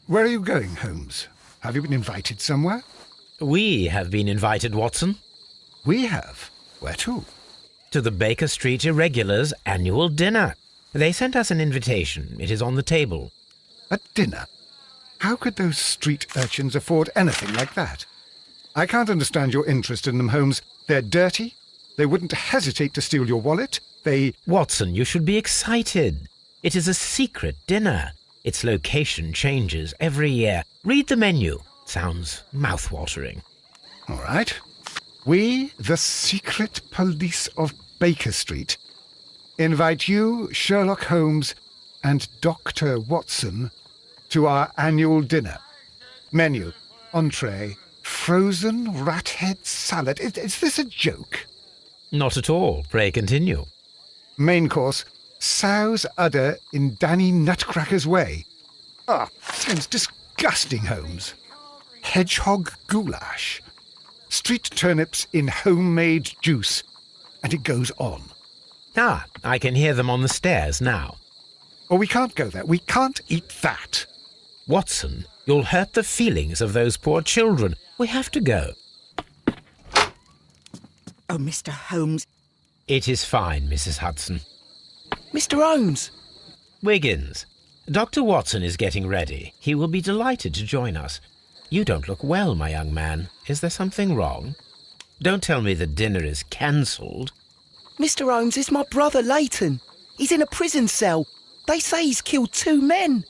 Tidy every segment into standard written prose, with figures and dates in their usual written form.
Where are you going, Holmes? Have you been invited somewhere? We have been invited, Watson. We have? Where to? To the Baker Street Irregulars' annual dinner. They sent us an invitation. It is on the table. A dinner? How could those street urchins afford anything like that? I can't understand your interest in them, Holmes. They're dirty. They wouldn't hesitate to steal your wallet. Watson, you should be excited. It is a secret dinner. Its location changes every year. Read the menu. Sounds mouth-watering. All right. We, the secret police of Baker Street, invite you, Sherlock Holmes, and Dr. Watson to our annual dinner. Menu, entree, frozen rat head salad. Is this a joke? Not at all. Pray continue. Main course, sow's udder in Danny Nutcracker's way. Sounds disgusting, Holmes. Hedgehog goulash. Street turnips in homemade juice. And it goes on. I can hear them on the stairs now. Oh, we can't go there. We can't eat that. Watson, you'll hurt the feelings of those poor children. We have to go. Oh, Mr. Holmes. It is fine, Mrs. Hudson. Mr. Holmes! Wiggins, Dr. Watson is getting ready. He will be delighted to join us. You don't look well, my young man. Is there something wrong? Don't tell me the dinner is cancelled. Mr. Holmes is my brother Leighton. He's in a prison cell. They say he's killed 2 men.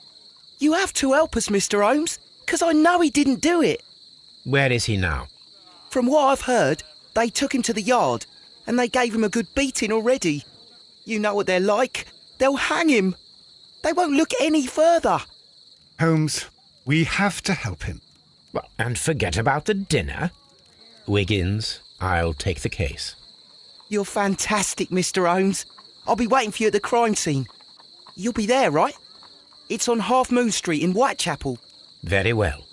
You have to help us, Mr. Holmes, 'cause I know he didn't do it. Where is he now? From what I've heard, they took him to the yard and they gave him a good beating already. You know what they're like. They'll hang him. They won't look any further. Holmes, we have to help him. Well, and forget about the dinner. Wiggins, I'll take the case. You're fantastic, Mr. Holmes. I'll be waiting for you at the crime scene. You'll be there, right? It's on Half Moon Street in Whitechapel. Very well.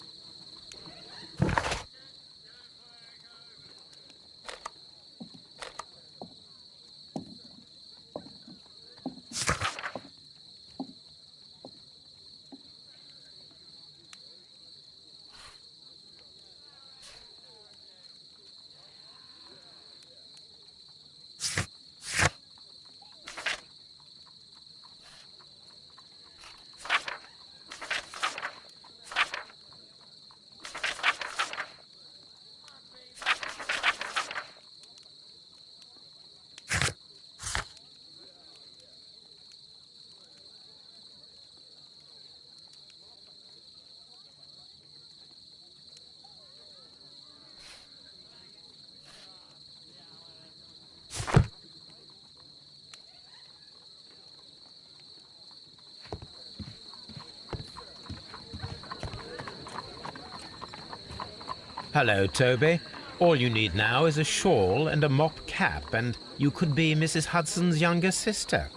Hello, Toby. All you need now is a shawl and a mop cap, and you could be Mrs. Hudson's younger sister.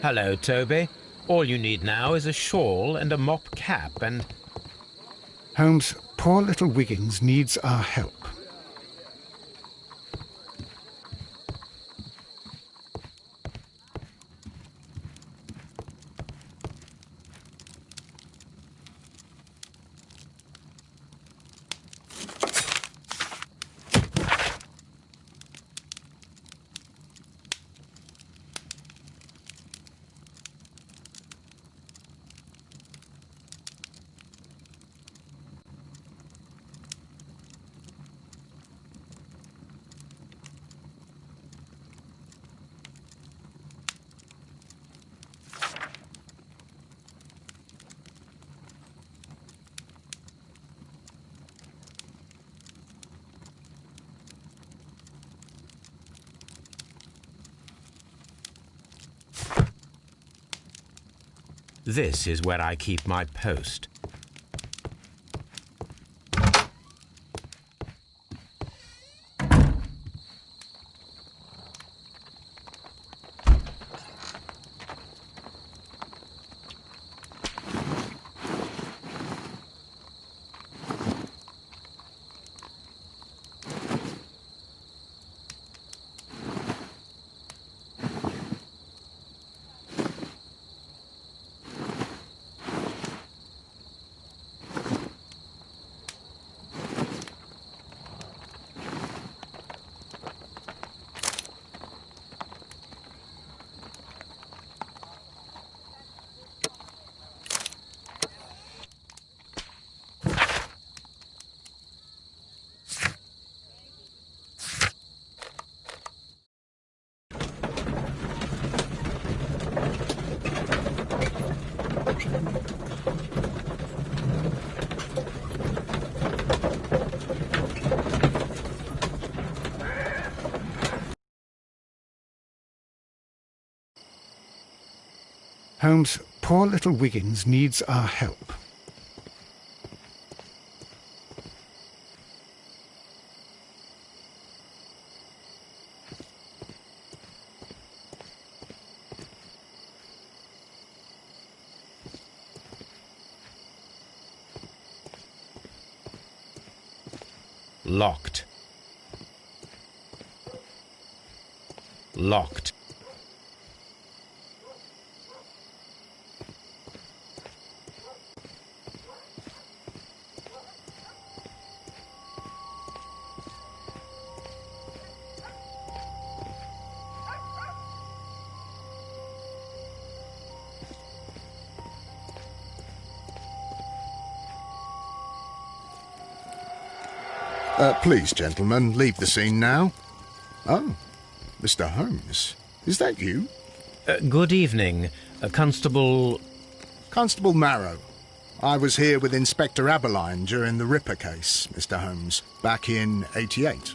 Hello, Toby. All you need now is a shawl and a mop cap, and... Holmes, poor little Wiggins needs our help. This is where I keep my post. Holmes, poor little Wiggins needs our help. Locked. Locked. Please, gentlemen, leave the scene now. Oh, Mr. Holmes, is that you? Good evening, Constable... Constable Marrow. I was here with Inspector Aberline during the Ripper case, Mr. Holmes, back in '88.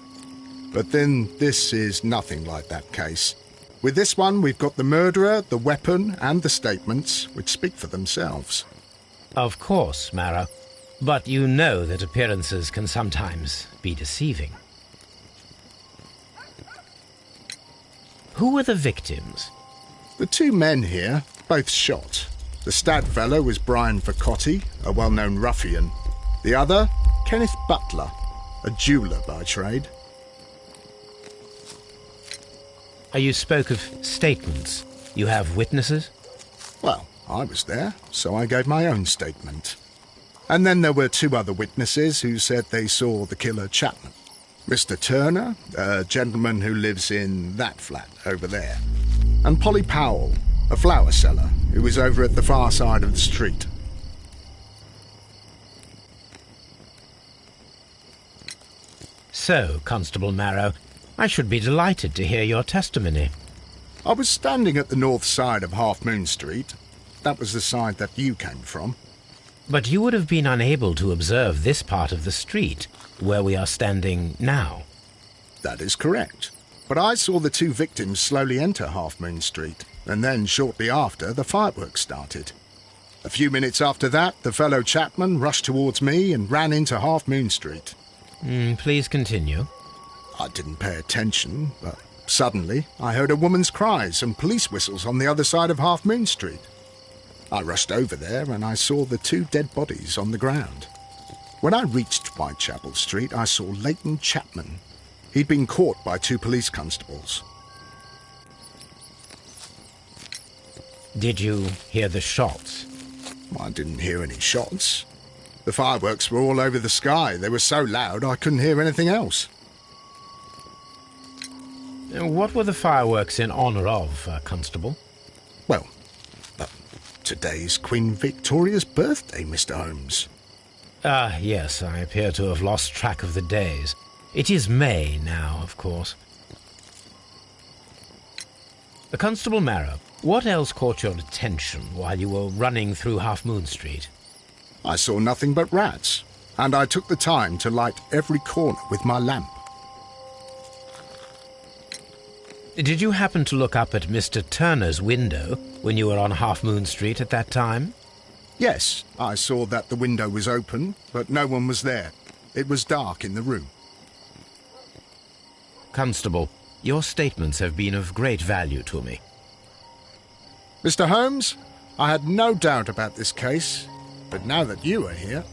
But then this is nothing like that case. With this one, we've got the murderer, the weapon, and the statements, which speak for themselves. Of course, Marrow. But you know that appearances can sometimes be deceiving. Who were the victims? The two men here, both shot. The stout fellow was Brian Vercotti, a well-known ruffian. The other, Kenneth Butler, a jeweller by trade. You spoke of statements. You have witnesses? Well, I was there, so I gave my own statement. And then there were two other witnesses who said they saw the killer Chapman. Mr. Turner, a gentleman who lives in that flat over there. And Polly Powell, a flower seller, who was over at the far side of the street. So, Constable Marrow, I should be delighted to hear your testimony. I was standing at the north side of Half Moon Street. That was the side that you came from. But you would have been unable to observe this part of the street, where we are standing now. That is correct. But I saw the two victims slowly enter Half Moon Street, and then shortly after, the fireworks started. A few minutes after that, the fellow Chapman rushed towards me and ran into Half Moon Street. Please continue. I didn't pay attention, but suddenly I heard a woman's cries and police whistles on the other side of Half Moon Street. I rushed over there and I saw the two dead bodies on the ground. When I reached Whitechapel Street, I saw Leighton Chapman. He'd been caught by two police constables. Did you hear the shots? I didn't hear any shots. The fireworks were all over the sky. They were so loud I couldn't hear anything else. What were the fireworks in honour of, Constable? Well, today's Queen Victoria's birthday, Mr. Holmes. Yes, I appear to have lost track of the days. It is May now, of course. Constable Marrow, what else caught your attention while you were running through Half Moon Street? I saw nothing but rats, and I took the time to light every corner with my lamp. Did you happen to look up at Mr. Turner's window when you were on Half Moon Street at that time? Yes, I saw that the window was open, but no one was there. It was dark in the room. Constable, your statements have been of great value to me. Mr. Holmes, I had no doubt about this case, but now that you are here...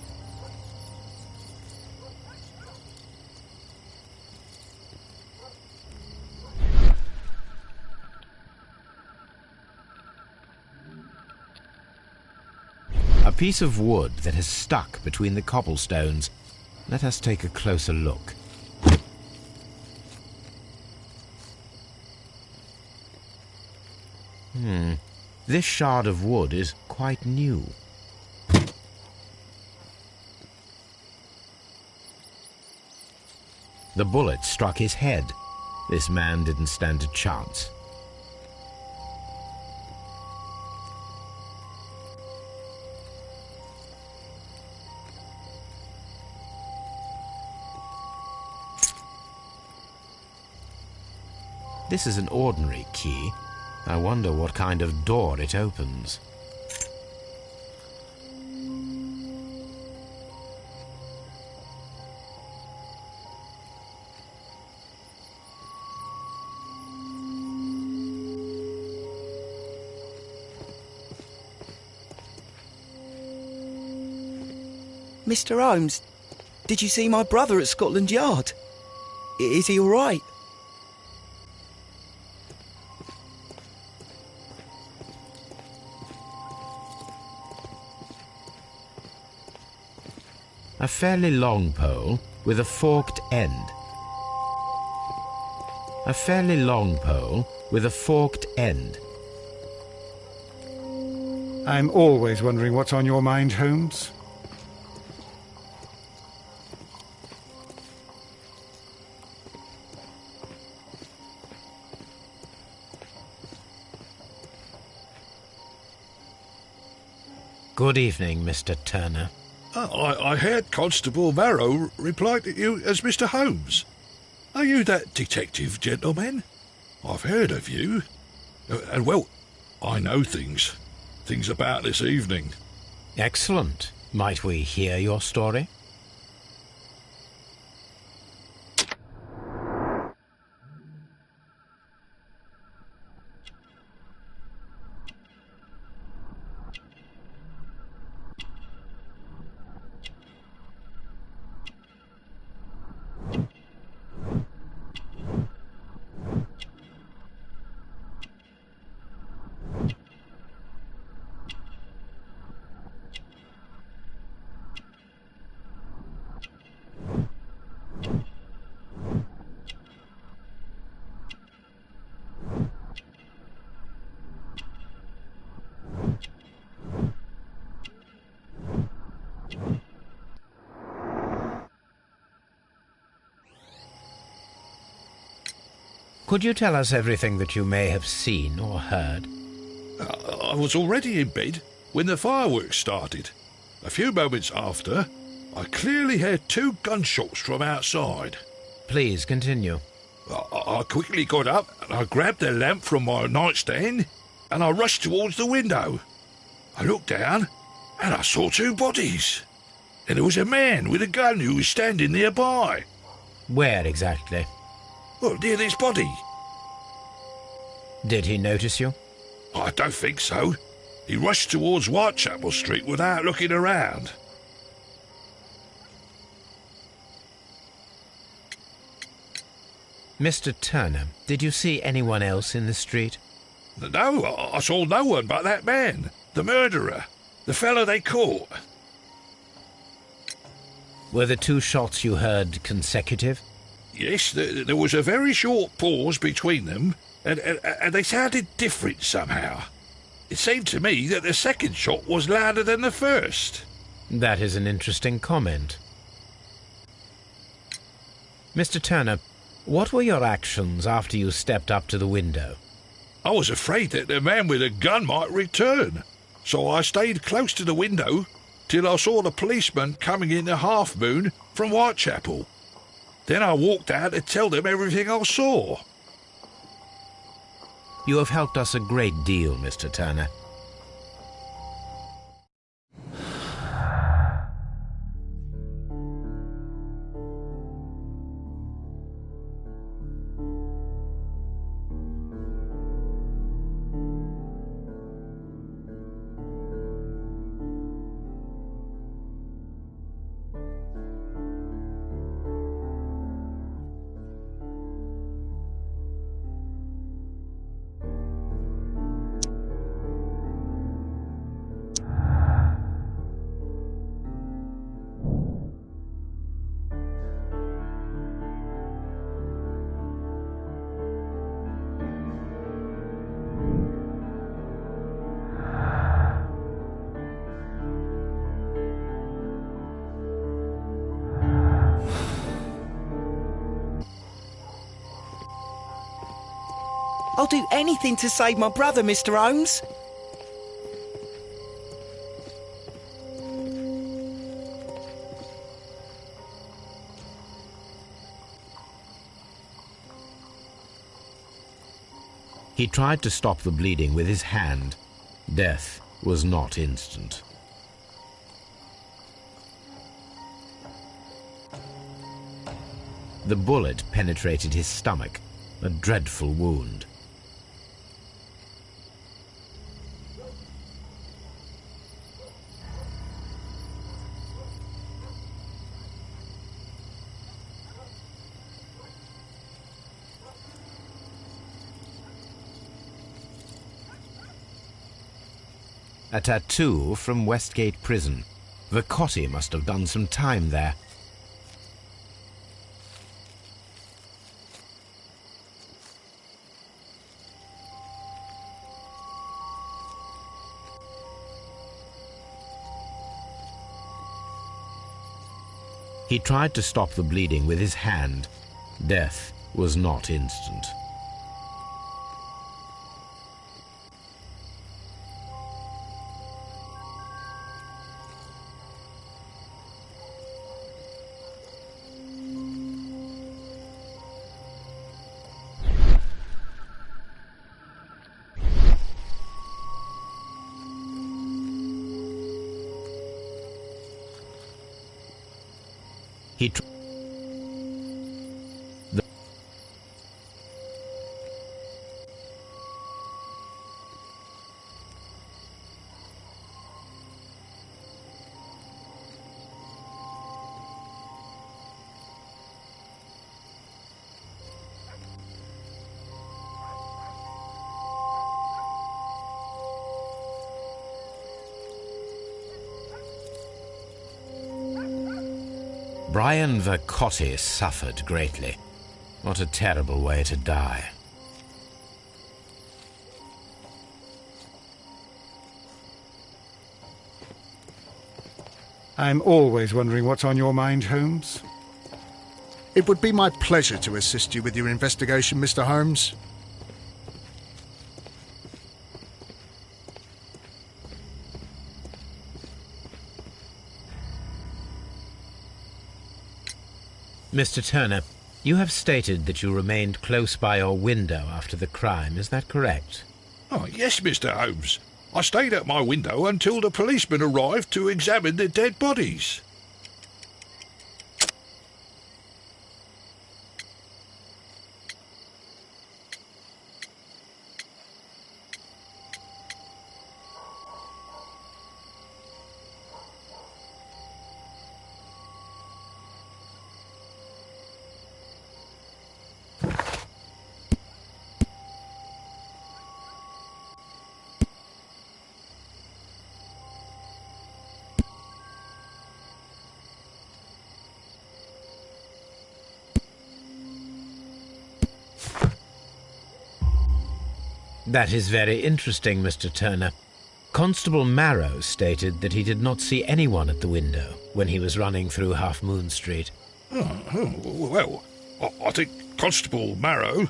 A piece of wood that has stuck between the cobblestones. Let us take a closer look. This shard of wood is quite new. The bullet struck his head. This man didn't stand a chance. This is an ordinary key, I wonder what kind of door it opens. Mr. Holmes, did you see my brother at Scotland Yard? Is he all right? A fairly long pole with a forked end. A fairly long pole with a forked end. I'm always wondering what's on your mind, Holmes. Good evening, Mr. Turner. I heard Constable Marrow reply to you as Mr. Holmes. Are you that detective gentleman? I've heard of you. And, well, I know things. Things about this evening. Excellent. Might we hear your story? Could you tell us everything that you may have seen or heard? I was already in bed when the fireworks started. A few moments after, I clearly heard 2 gunshots from outside. Please continue. I quickly got up and I grabbed the lamp from my nightstand and I rushed towards the window. I looked down and I saw 2 bodies. And there was a man with a gun who was standing nearby. Where exactly? Well, near this body. Did he notice you? I don't think so. He rushed towards Whitechapel Street without looking around. Mr. Turner, did you see anyone else in the street? No, I saw no one but that man, the murderer, the fellow they caught. Were the 2 shots you heard consecutive? Yes, there was a very short pause between them, and they sounded different somehow. It seemed to me that the second shot was louder than the first. That is an interesting comment. Mr. Turner, what were your actions after you stepped up to the window? I was afraid that the man with the gun might return, so I stayed close to the window till I saw the policeman coming in the Half Moon from Whitechapel. Then I walked out to tell them everything I saw. You have helped us a great deal, Mr. Turner. I'll do anything to save my brother, Mr. Holmes. He tried to stop the bleeding with his hand. Death was not instant. The bullet penetrated his stomach, a dreadful wound. A tattoo from Westgate Prison. Vercotti must have done some time there. He tried to stop the bleeding with his hand. Death was not instant. Brian Vercotti suffered greatly. What a terrible way to die. I'm always wondering what's on your mind, Holmes. It would be my pleasure to assist you with your investigation, Mr. Holmes. Mr. Turner, you have stated that you remained close by your window after the crime. Is that correct? Oh, yes, Mr. Holmes. I stayed at my window until the policeman arrived to examine the dead bodies. That is very interesting, Mr. Turner. Constable Marrow stated that he did not see anyone at the window when he was running through Half Moon Street. Well, I think Constable Marrow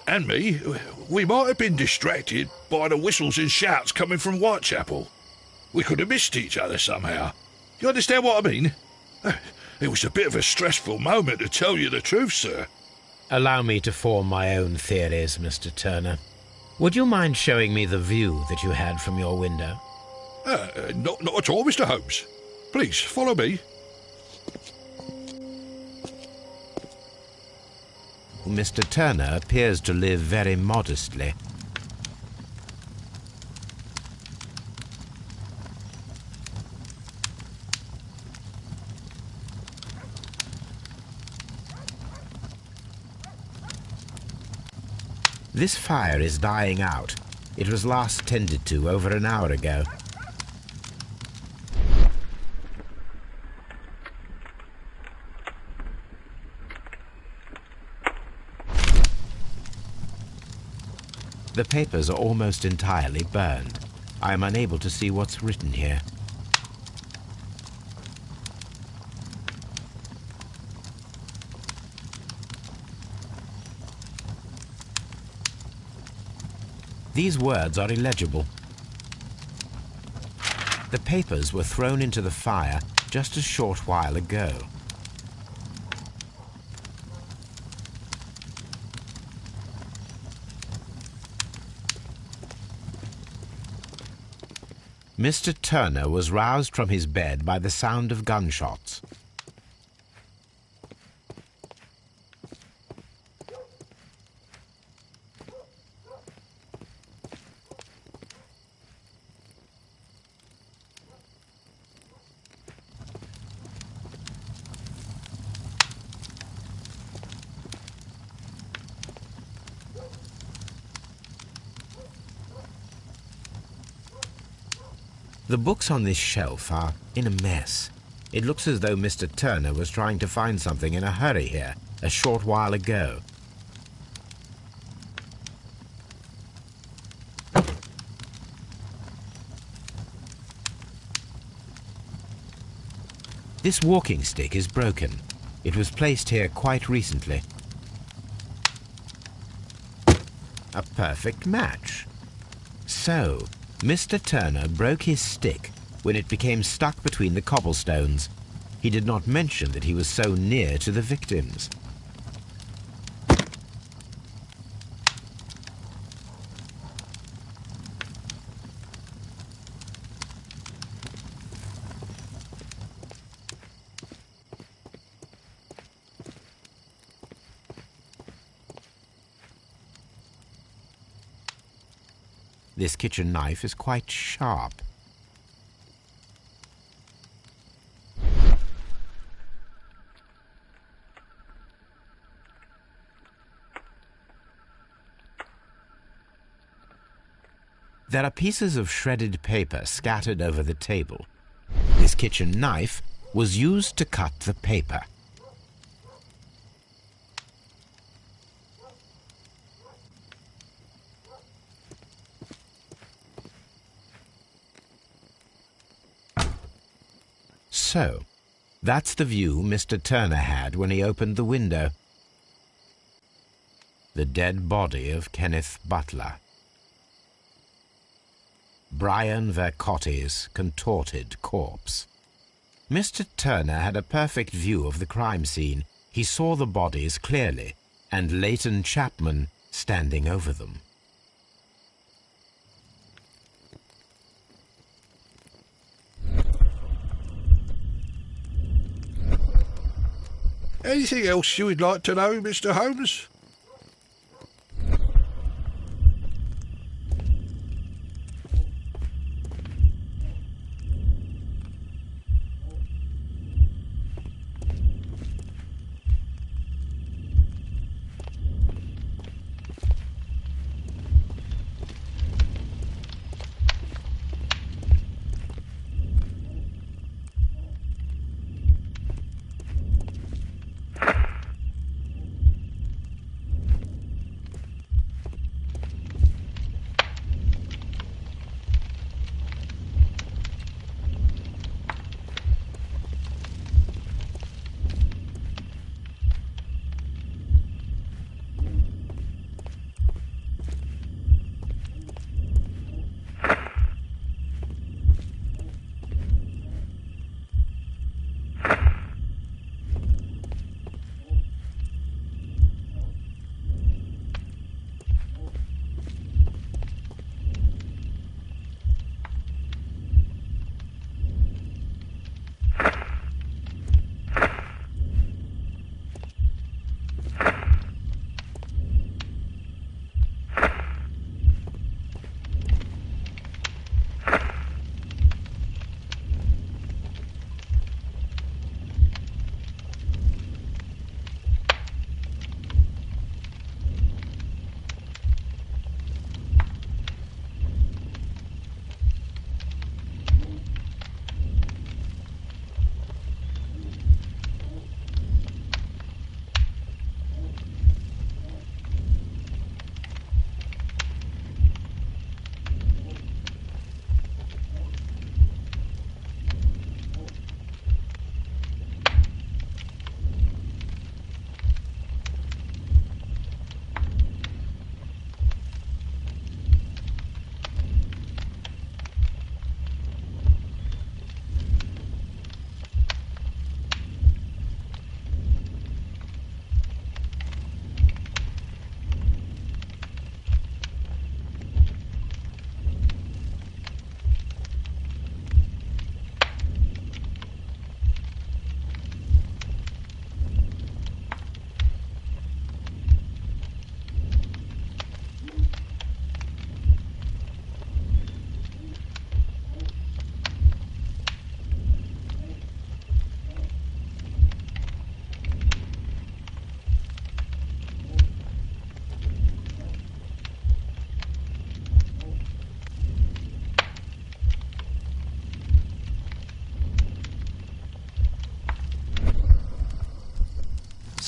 and me, we might have been distracted by the whistles and shouts coming from Whitechapel. We could have missed each other somehow. You understand what I mean? It was a bit of a stressful moment, to tell you the truth, sir. Allow me to form my own theories, Mr. Turner. Would you mind showing me the view that you had from your window? Not at all, Mr. Holmes. Please, follow me. Mr. Turner appears to live very modestly. This fire is dying out. It was last tended to over an hour ago. The papers are almost entirely burned. I am unable to see what's written here. These words are illegible. The papers were thrown into the fire just a short while ago. Mr. Turner was roused from his bed by the sound of gunshots. The books on this shelf are in a mess. It looks as though Mr. Turner was trying to find something in a hurry here a short while ago. This walking stick is broken. It was placed here quite recently. A perfect match. So, Mr. Turner broke his stick when it became stuck between the cobblestones. He did not mention that he was so near to the victims. This kitchen knife is quite sharp. There are pieces of shredded paper scattered over the table. This kitchen knife was used to cut the paper. So, that's the view Mr. Turner had when he opened the window. The dead body of Kenneth Butler. Brian Vercotti's contorted corpse. Mr. Turner had a perfect view of the crime scene. He saw the bodies clearly, and Leighton Chapman standing over them. Anything else you would like to know, Mr. Holmes?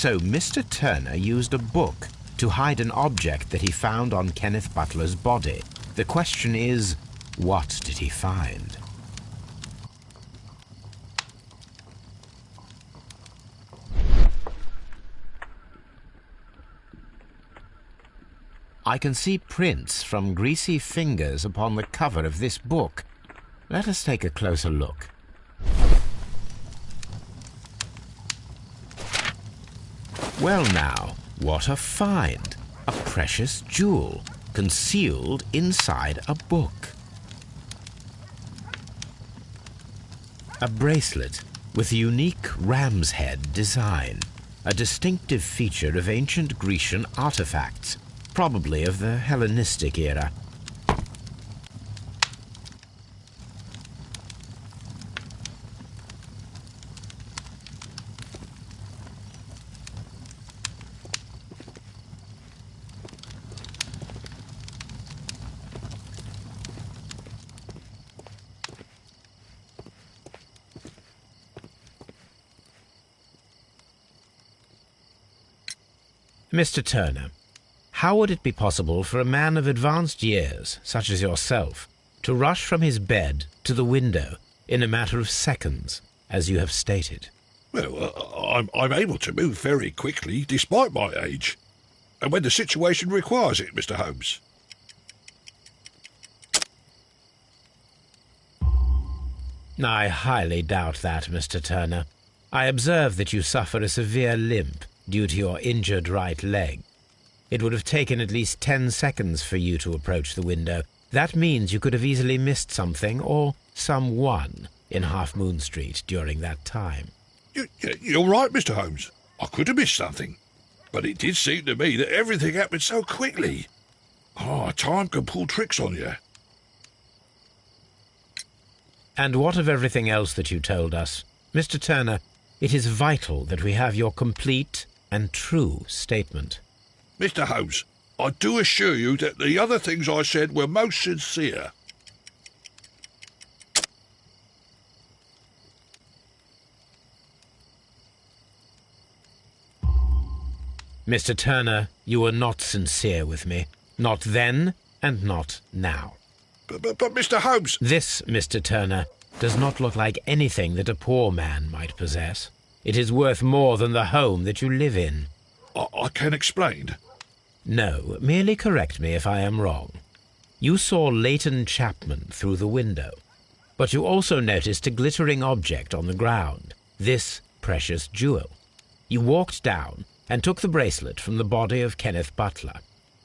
So Mr. Turner used a book to hide an object that he found on Kenneth Butler's body. The question is, what did he find? I can see prints from greasy fingers upon the cover of this book. Let us take a closer look. Well now, what a find! A precious jewel, concealed inside a book. A bracelet with a unique ram's head design, a distinctive feature of ancient Grecian artifacts, probably of the Hellenistic era. Mr. Turner, how would it be possible for a man of advanced years, such as yourself, to rush from his bed to the window in a matter of seconds, as you have stated? Well, I'm able to move very quickly, despite my age. And when the situation requires it, Mr. Holmes. I highly doubt that, Mr. Turner. I observe that you suffer a severe limp due to your injured right leg. It would have taken at least 10 seconds for you to approach the window. That means you could have easily missed something or someone in Half Moon Street during that time. You're right, Mr. Holmes. I could have missed something. But it did seem to me that everything happened so quickly. Time can pull tricks on you. And what of everything else that you told us? Mr. Turner, it is vital that we have your complete and true statement. Mr. Holmes, I do assure you that the other things I said were most sincere. Mr. Turner, you were not sincere with me. Not then and not now. But Mr. Holmes... This, Mr. Turner, does not look like anything that a poor man might possess. It is worth more than the home that you live in. I can explain. No, merely correct me if I am wrong. You saw Leighton Chapman through the window, but you also noticed a glittering object on the ground, this precious jewel. You walked down and took the bracelet from the body of Kenneth Butler,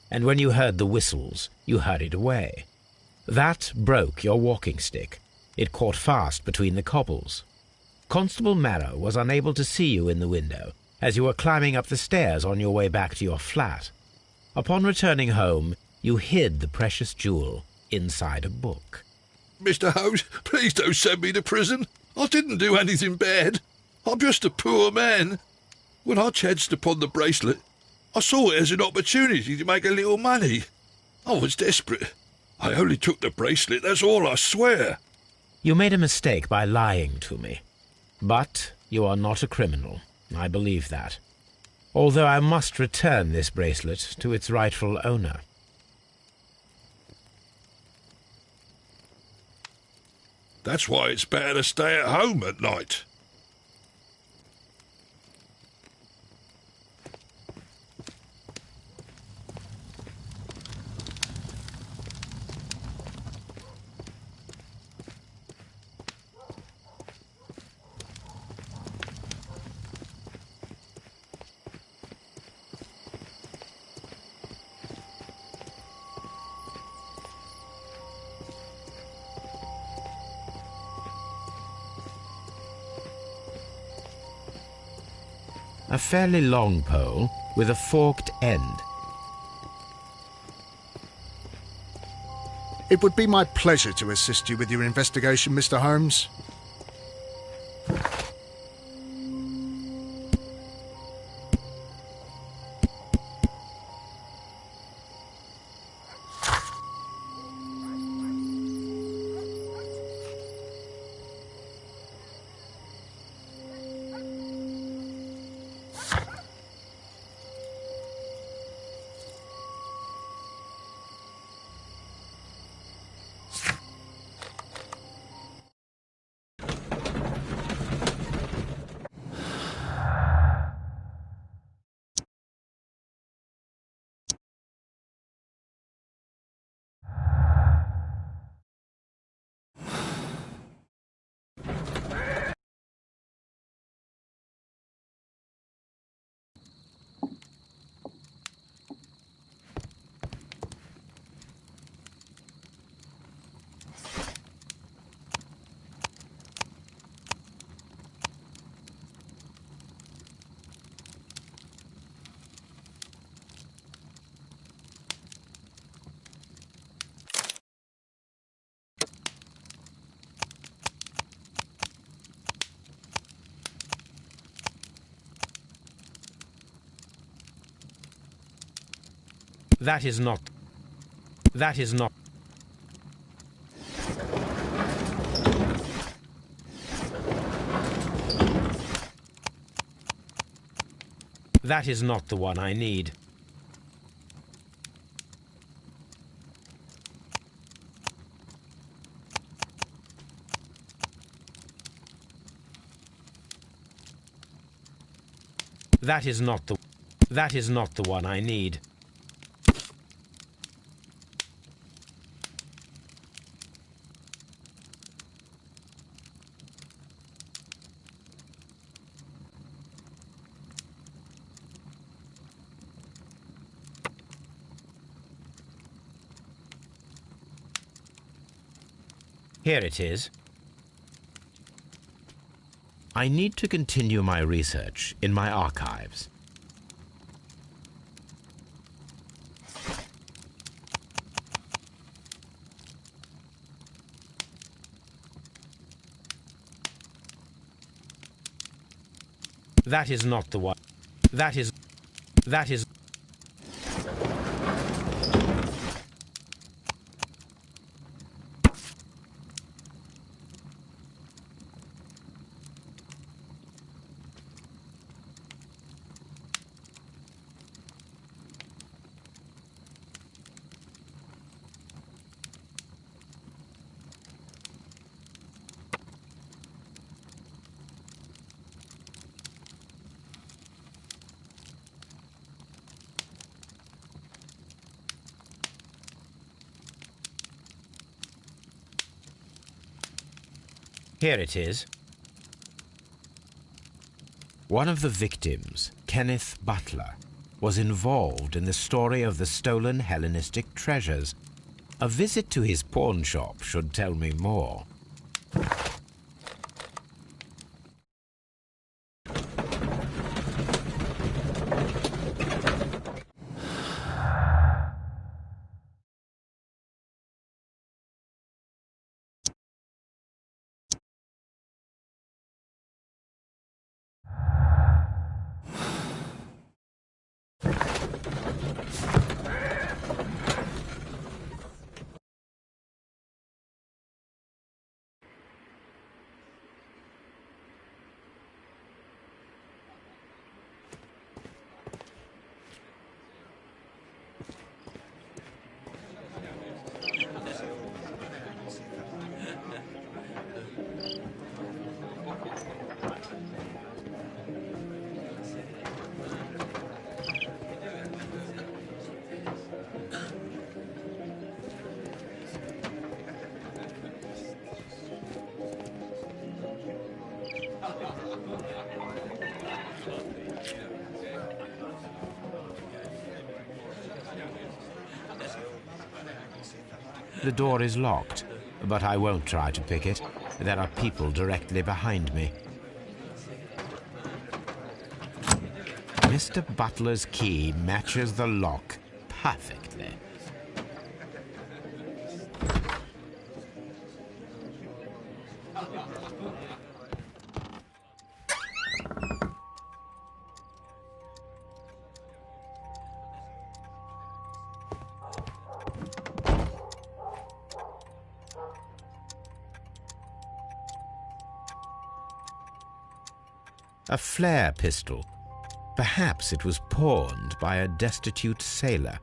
and when you heard the whistles, you hurried away. That broke your walking stick. It caught fast between the cobbles. Constable Marrow was unable to see you in the window as you were climbing up the stairs on your way back to your flat. Upon returning home, you hid the precious jewel inside a book. Mr. Holmes, please don't send me to prison. I didn't do anything bad. I'm just a poor man. When I chanced upon the bracelet, I saw it as an opportunity to make a little money. I was desperate. I only took the bracelet, that's all, I swear. You made a mistake by lying to me. But you are not a criminal. I believe that. Although I must return this bracelet to its rightful owner. That's why it's better to stay at home at night. A fairly long pole with a forked end. It would be my pleasure to assist you with your investigation, Mr. Holmes. That is not. That is not. That is not the one I need. That is not the. That is not the one I need. Here it is. I need to continue my research in my archives. That is not the one. That is. Here it is. One of the victims, Kenneth Butler, was involved in the story of the stolen Hellenistic treasures. A visit to his pawn shop should tell me more. The door is locked, but I won't try to pick it. There are people directly behind me. Mr. Butler's key matches the lock perfectly. A flare pistol. Perhaps it was pawned by a destitute sailor.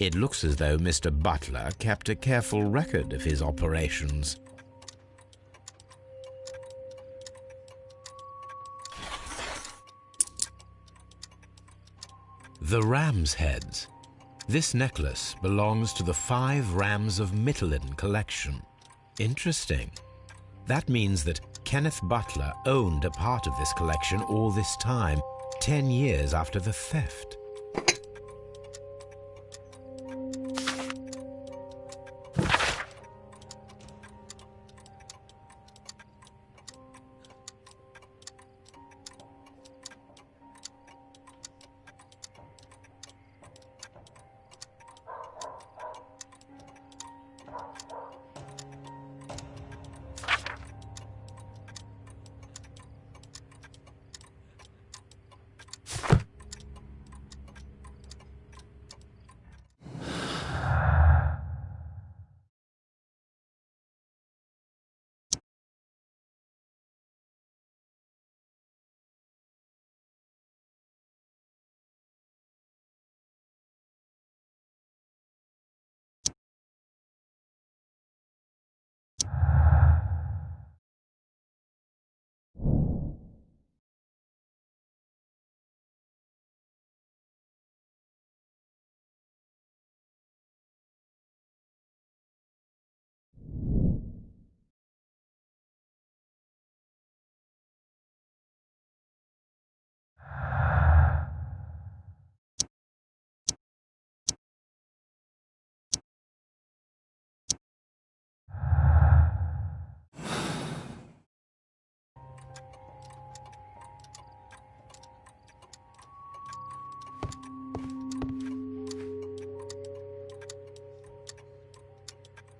It looks as though Mr. Butler kept a careful record of his operations. The ram's heads. This necklace belongs to the 5 Rams of Mittelin collection. Interesting. That means that Kenneth Butler owned a part of this collection all this time, 10 years after the theft.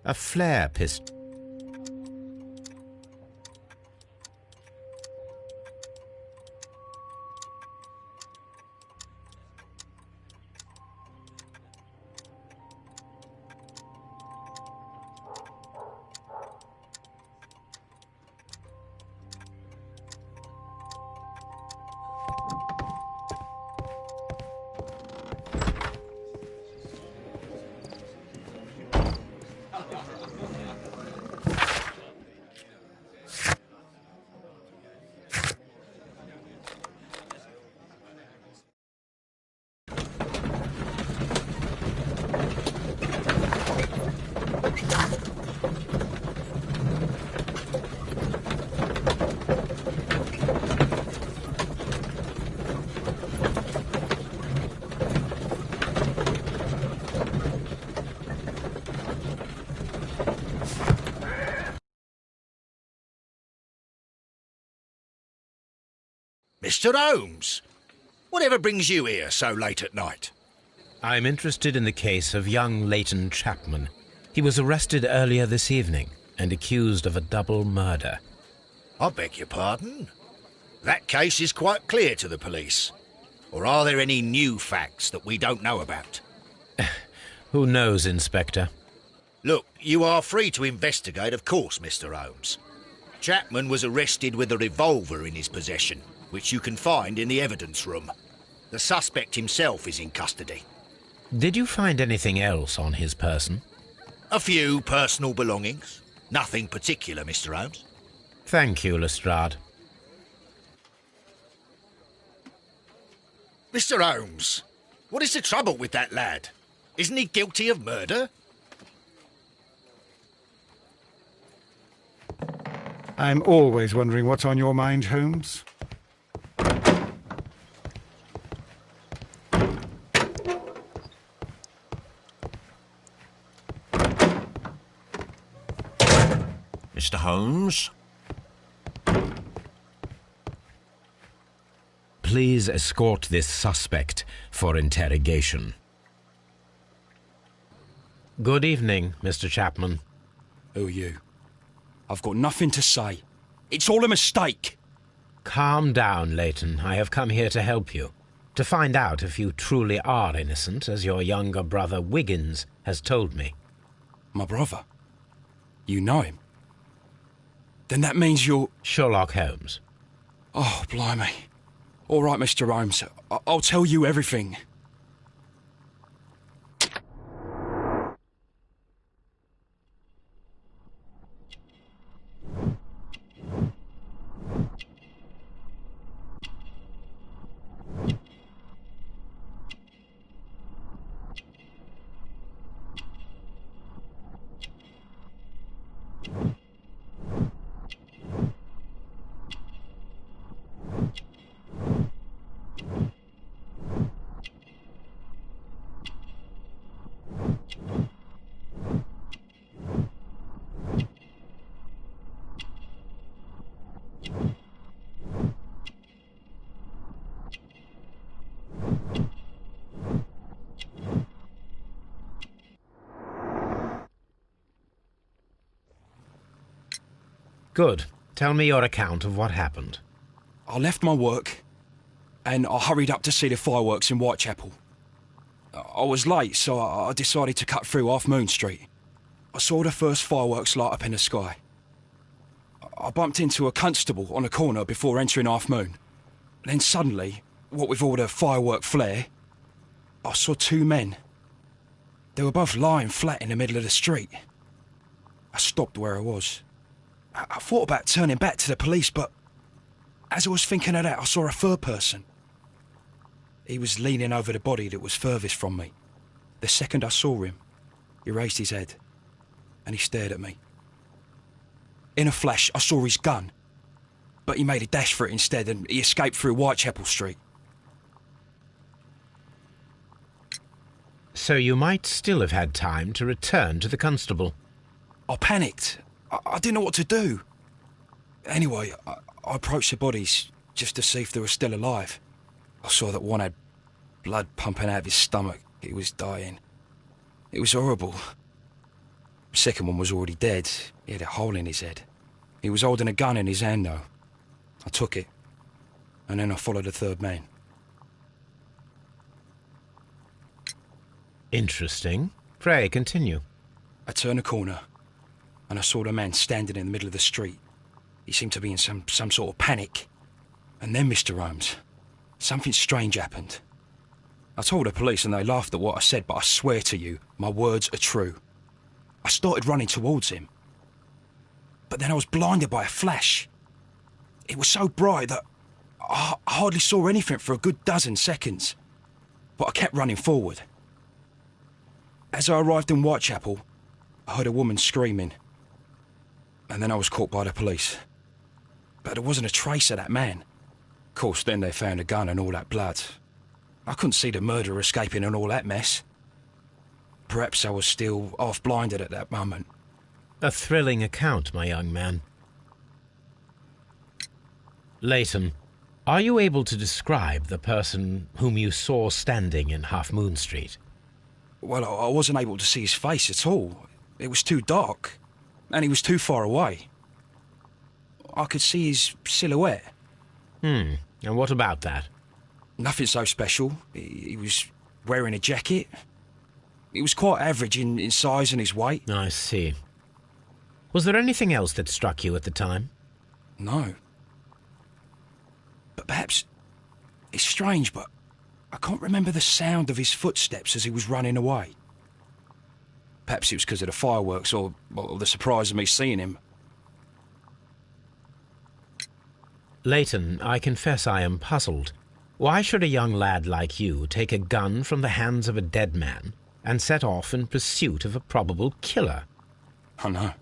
A flare pistol. Mr. Holmes, whatever brings you here so late at night? I'm interested in the case of young Leighton Chapman. He was arrested earlier this evening and accused of a double murder. I beg your pardon? That case is quite clear to the police. Or are there any new facts that we don't know about? Who knows, Inspector? Look, you are free to investigate, of course, Mr. Holmes. Chapman was arrested with a revolver in his possession, which you can find in the evidence room. The suspect himself is in custody. Did you find anything else on his person? A few personal belongings. Nothing particular, Mr. Holmes. Thank you, Lestrade. Mr. Holmes, what is the trouble with that lad? Isn't he guilty of murder? I'm always wondering what's on your mind, Holmes. Mr. Holmes? Please escort this suspect for interrogation. Good evening, Mr. Chapman. Who are you? I've got nothing to say. It's all a mistake. Calm down, Leighton. I have come here to help you. To find out if you truly are innocent, as your younger brother Wiggins has told me. My brother? You know him? Then that means you're... Sherlock Holmes. Oh, blimey. All right, Mr. Holmes. I'll tell you everything. Good. Tell me your account of what happened. I left my work and I hurried up to see the fireworks in Whitechapel. I was late, so I decided to cut through Half Moon Street. I saw the first fireworks light up in the sky. I bumped into a constable on a corner before entering Half Moon. Then suddenly, what with all the firework flare, I saw two men. They were both lying flat in the middle of the street. I stopped where I was. I thought about turning back to the police, but as I was thinking of that, I saw a third person. He was leaning over the body that was furthest from me. The second I saw him, he raised his head and he stared at me. In a flash, I saw his gun, but he made a dash for it instead and he escaped through Whitechapel Street. So you might still have had time to return to the constable. I panicked. I didn't know what to do. Anyway, I approached the bodies just to see if they were still alive. I saw that one had blood pumping out of his stomach. He was dying. It was horrible. Second one was already dead. He had a hole in his head. He was holding a gun in his hand, though. I took it, and then I followed the third man. Interesting. Pray, continue. I turned a corner, and I saw the man standing in the middle of the street. He seemed to be in some sort of panic. And then, Mr. Holmes, something strange happened. I told the police and they laughed at what I said, but I swear to you, my words are true. I started running towards him. But then I was blinded by a flash. It was so bright that I hardly saw anything for a good dozen seconds. But I kept running forward. As I arrived in Whitechapel, I heard a woman screaming. And then I was caught by the police. But there wasn't a trace of that man. Of course, then they found a gun and all that blood. I couldn't see the murderer escaping and all that mess. Perhaps I was still half-blinded at that moment. A thrilling account, my young man. Leighton, are you able to describe the person whom you saw standing in Half Moon Street? Well, I wasn't able to see his face at all. It was too dark, and he was too far away. I could see his silhouette. And what about that? Nothing so special. He was wearing a jacket. He was quite average in size and his weight. I see. Was there anything else that struck you at the time? No. But perhaps... It's strange, but I can't remember the sound of his footsteps as he was running away. Perhaps it was because of the fireworks or the surprise of me seeing him. Leighton, I confess I am puzzled. Why should a young lad like you take a gun from the hands of a dead man and set off in pursuit of a probable killer? I know.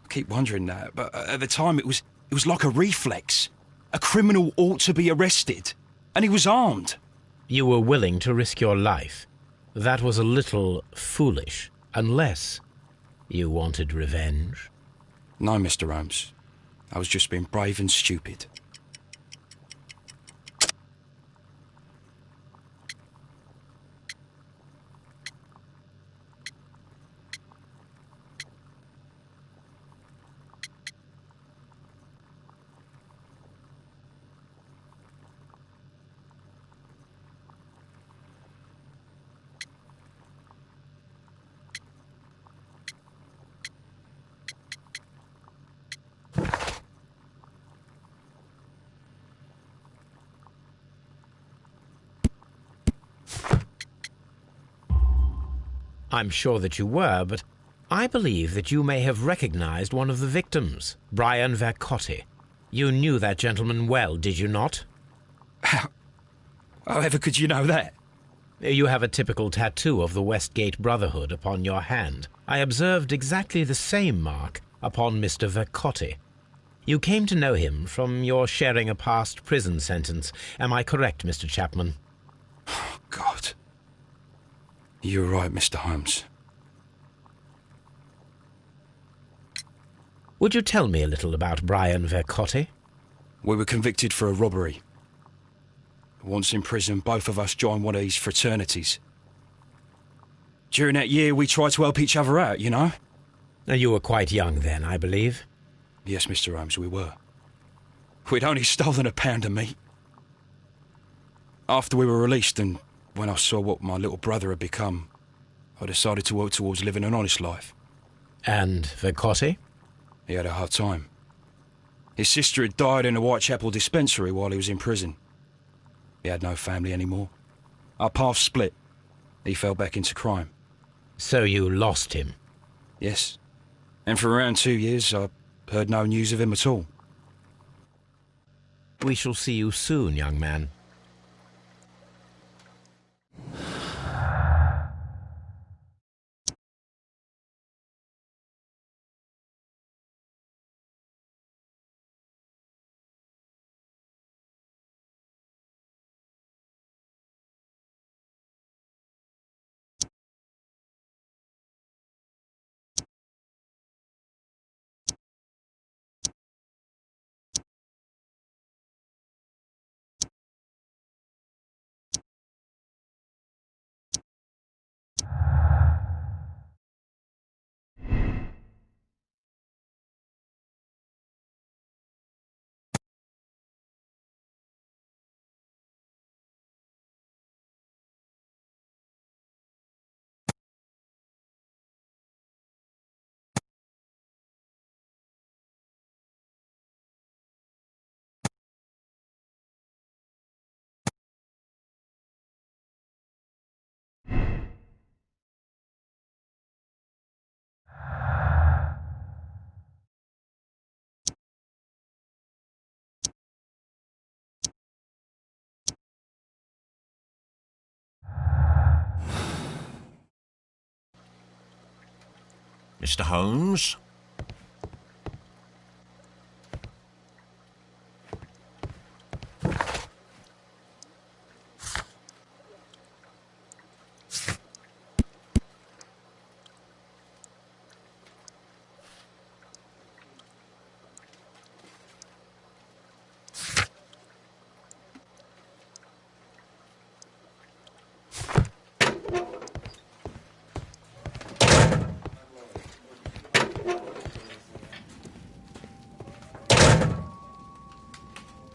I keep wondering that, but at the time it was like a reflex. A criminal ought to be arrested, and he was armed. You were willing to risk your life. That was a little foolish, unless you wanted revenge. No, Mr. Holmes. I was just being brave and stupid. I'm sure that you were, but I believe that you may have recognized one of the victims, Brian Vercotti. You knew that gentleman well, did you not? However could you know that? You have a typical tattoo of the Westgate Brotherhood upon your hand. I observed exactly the same mark upon Mr. Vercotti. You came to know him from your sharing a past prison sentence. Am I correct, Mr. Chapman? Oh, God. You're right, Mr. Holmes. Would you tell me a little about Brian Vercotti? We were convicted for a robbery. Once in prison, both of us joined one of these fraternities. During that year, we tried to help each other out, you know? You were quite young then, I believe. Yes, Mr. Holmes, we were. We'd only stolen a pound of meat. After we were released and when I saw what my little brother had become, I decided to work towards living an honest life. And Vercotti? He had a hard time. His sister had died in a Whitechapel dispensary while he was in prison. He had no family anymore. Our paths split. He fell back into crime. So you lost him? Yes. And for around 2 years, I heard no news of him at all. We shall see you soon, young man. Mr. Holmes?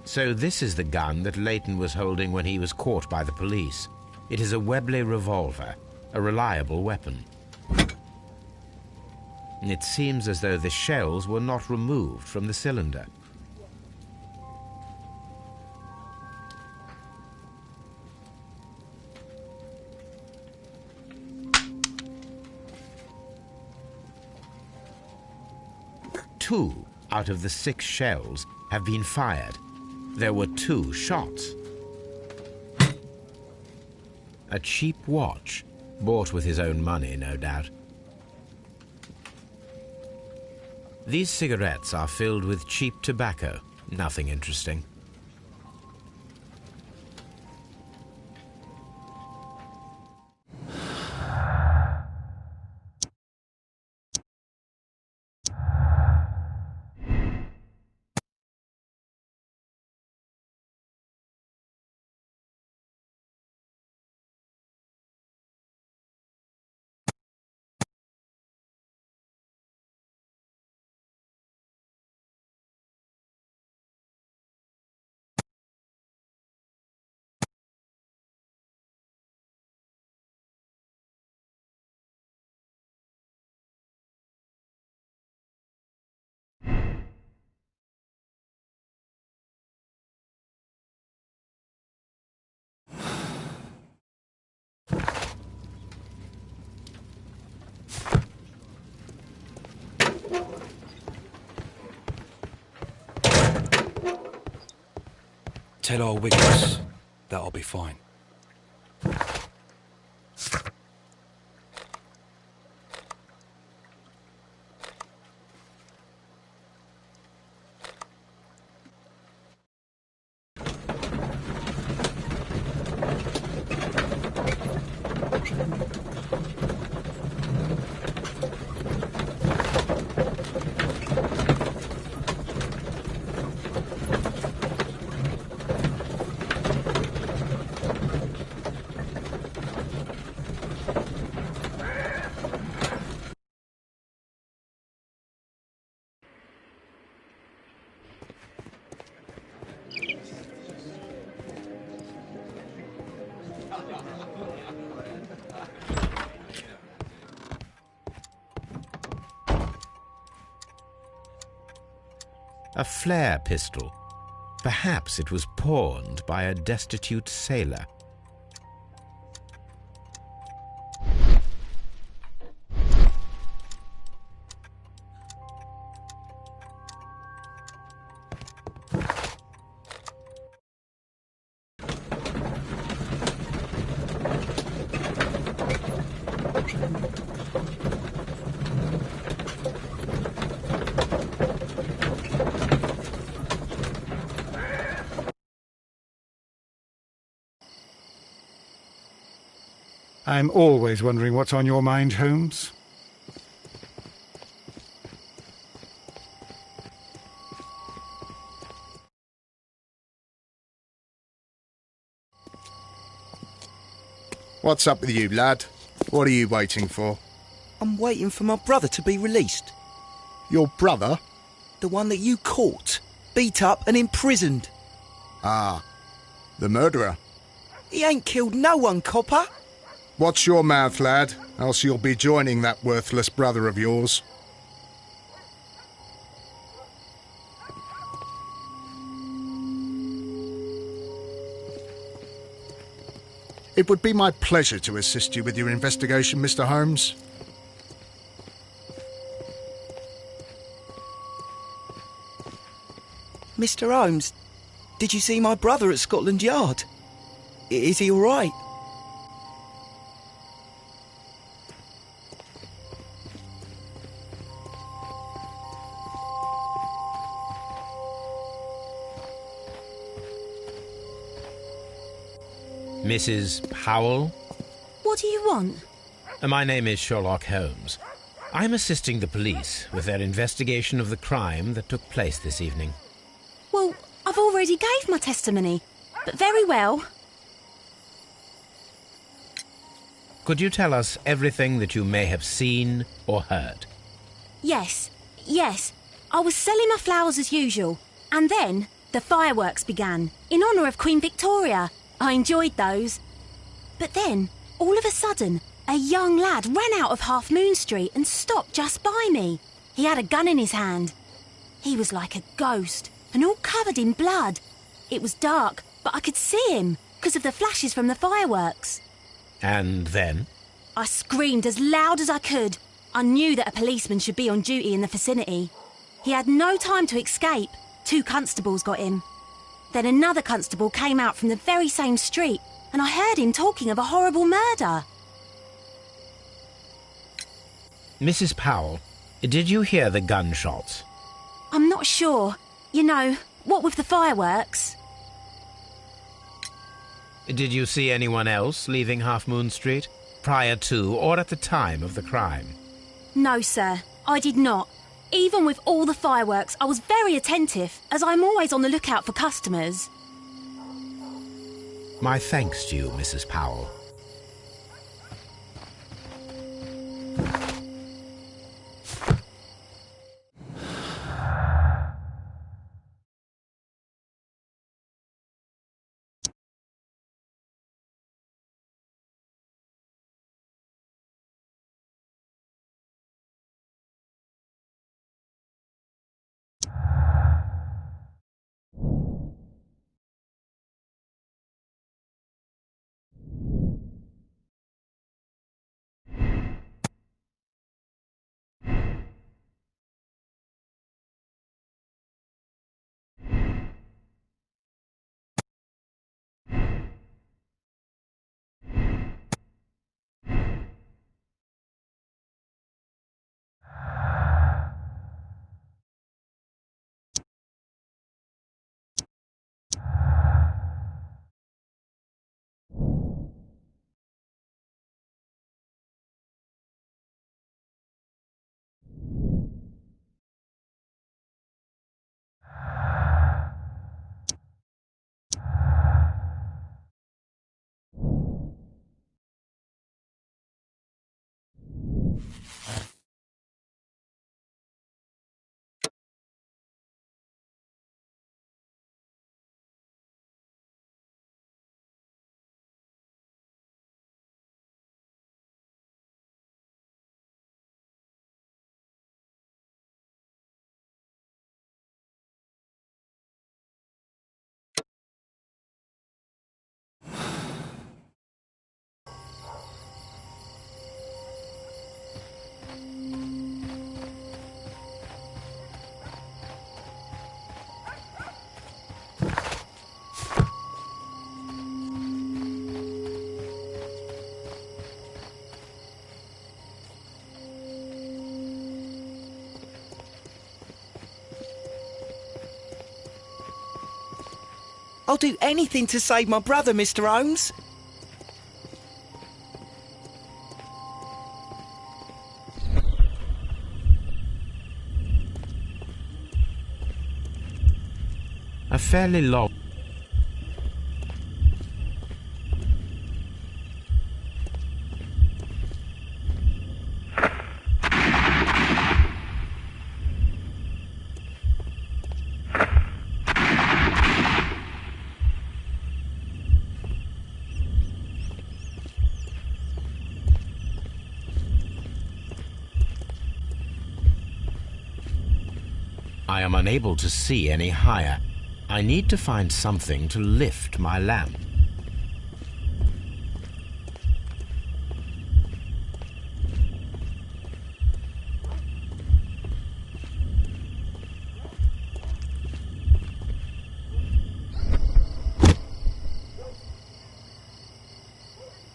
So this is the gun that Leighton was holding when he was caught by the police. It is a Webley revolver, a reliable weapon. It seems as though the shells were not removed from the cylinder. Two out of the 6 shells have been fired. There were 2 shots. A cheap watch, bought with his own money, no doubt. These cigarettes are filled with cheap tobacco, nothing interesting. Tell old Wiggins that I'll be fine. A flare pistol. Perhaps it was pawned by a destitute sailor. I'm always wondering what's on your mind, Holmes. What's up with you, lad? What are you waiting for? I'm waiting for my brother to be released. Your brother? The one that you caught, beat up and imprisoned. Ah, the murderer. He ain't killed no one, copper. Watch your mouth, lad, else you'll be joining that worthless brother of yours. It would be my pleasure to assist you with your investigation, Mr. Holmes. Mr. Holmes, did you see my brother at Scotland Yard? Is he all right? Mrs. Powell? What do you want? My name is Sherlock Holmes. I'm assisting the police with their investigation of the crime that took place this evening. Well, I've already gave my testimony, but very well. Could you tell us everything that you may have seen or heard? Yes. I was selling my flowers as usual, and then the fireworks began, in honour of Queen Victoria. I enjoyed those. But then, all of a sudden, a young lad ran out of Half Moon Street and stopped just by me. He had a gun in his hand. He was like a ghost, and all covered in blood. It was dark, but I could see him, because of the flashes from the fireworks. And then? I screamed as loud as I could. I knew that a policeman should be on duty in the vicinity. He had no time to escape. 2 constables got him. Then another constable came out from the very same street, and I heard him talking of a horrible murder. Mrs. Powell, did you hear the gunshots? I'm not sure. You know, what with the fireworks? Did you see anyone else leaving Half Moon Street, prior to or at the time of the crime? No, sir, I did not. Even with all the fireworks, I was very attentive, as I'm always on the lookout for customers. My thanks to you, Mrs. Powell. I'll do anything to save my brother, Mr. Holmes. A fairly long... I am unable to see any higher. I need to find something to lift my lamp.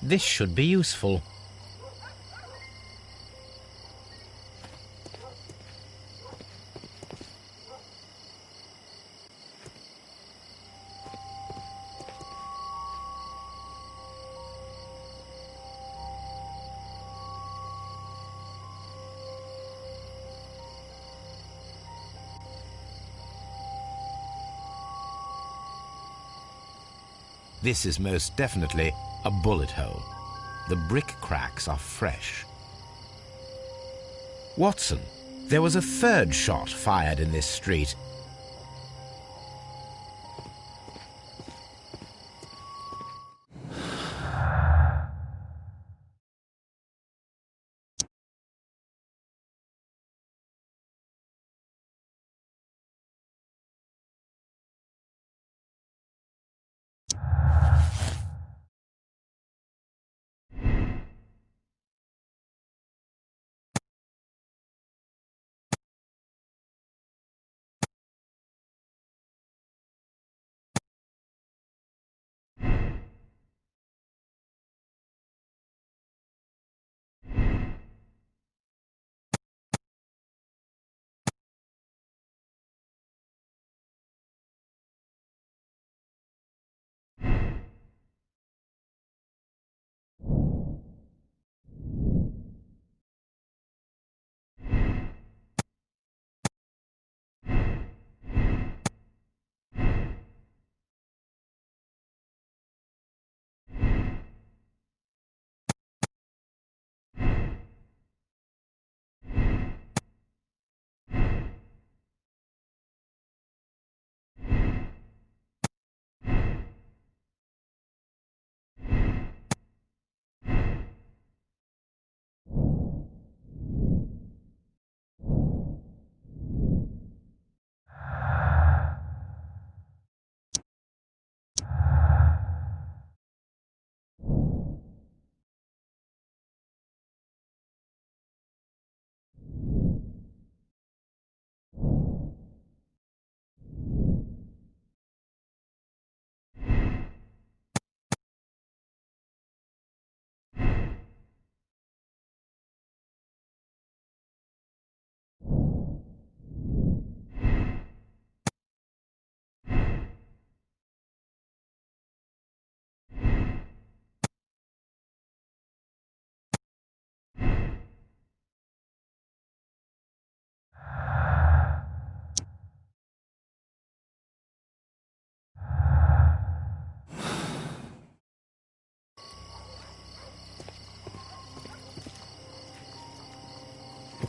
This should be useful. This is most definitely a bullet hole. The brick cracks are fresh. Watson, there was a third shot fired in this street.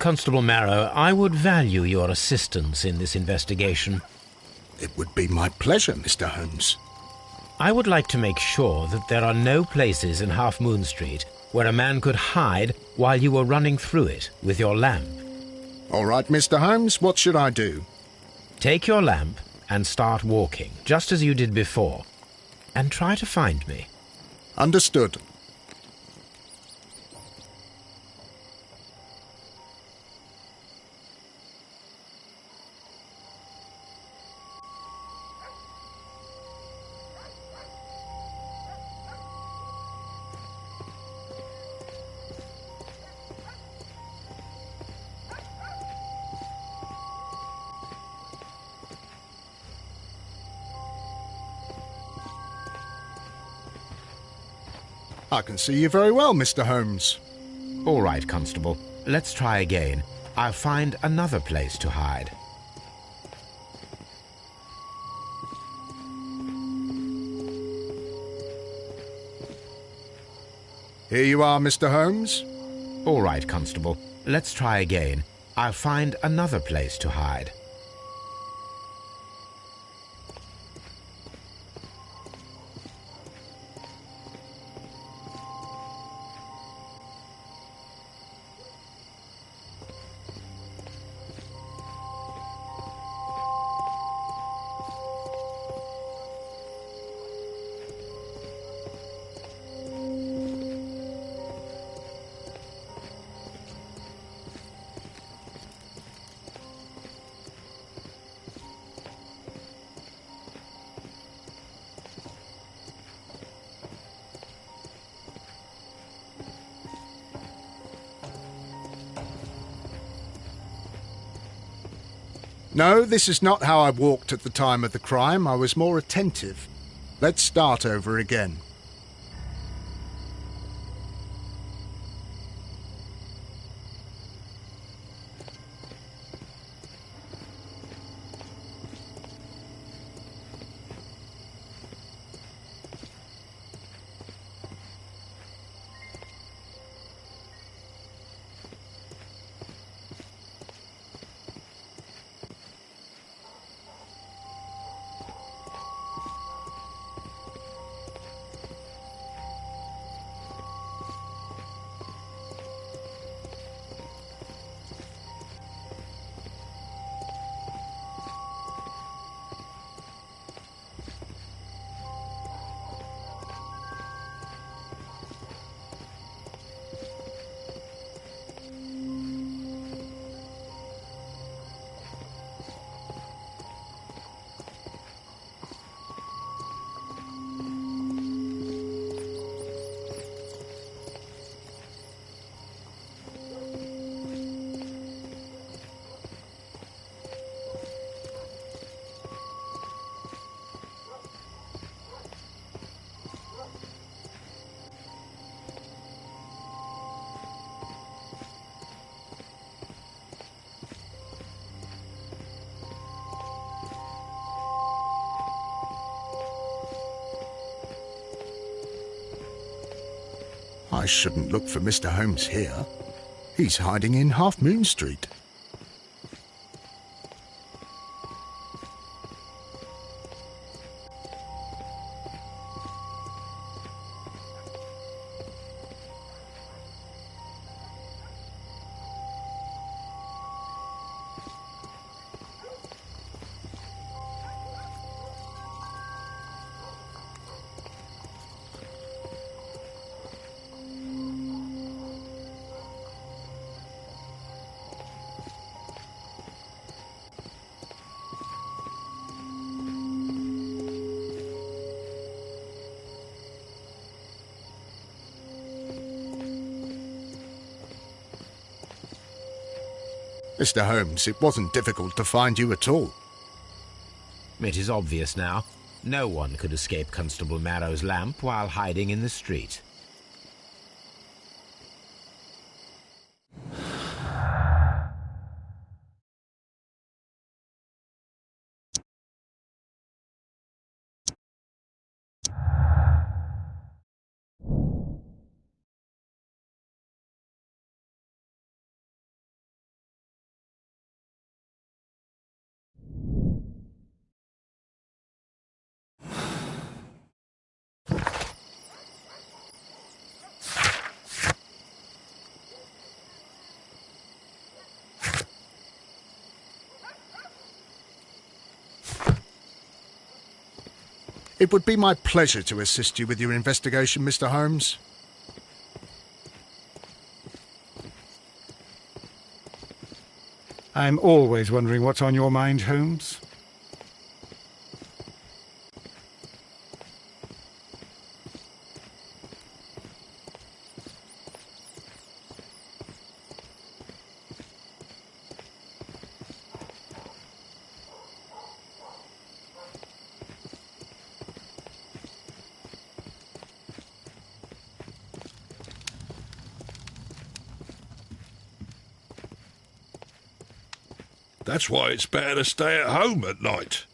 Constable Marrow, I would value your assistance in this investigation. It would be my pleasure, Mr. Holmes. I would like to make sure that there are no places in Half Moon Street where a man could hide while you were running through it with your lamp. All right, Mr. Holmes, what should I do? Take your lamp and start walking, just as you did before, and try to find me. Understood. I can see you very well, Mr. Holmes. All right, Constable. Let's try again. I'll find another place to hide. Here you are, Mr. Holmes. All right, Constable. Let's try again. I'll find another place to hide. No, this is not how I walked at the time of the crime. I was more attentive. Let's start over again. I shouldn't look for Mr. Holmes here. He's hiding in Half Moon Street. Mr. Holmes, it wasn't difficult to find you at all. It is obvious now. No one could escape Constable Marrow's lamp while hiding in the street. It would be my pleasure to assist you with your investigation, Mr. Holmes. I'm always wondering what's on your mind, Holmes. That's why it's better to stay at home at night.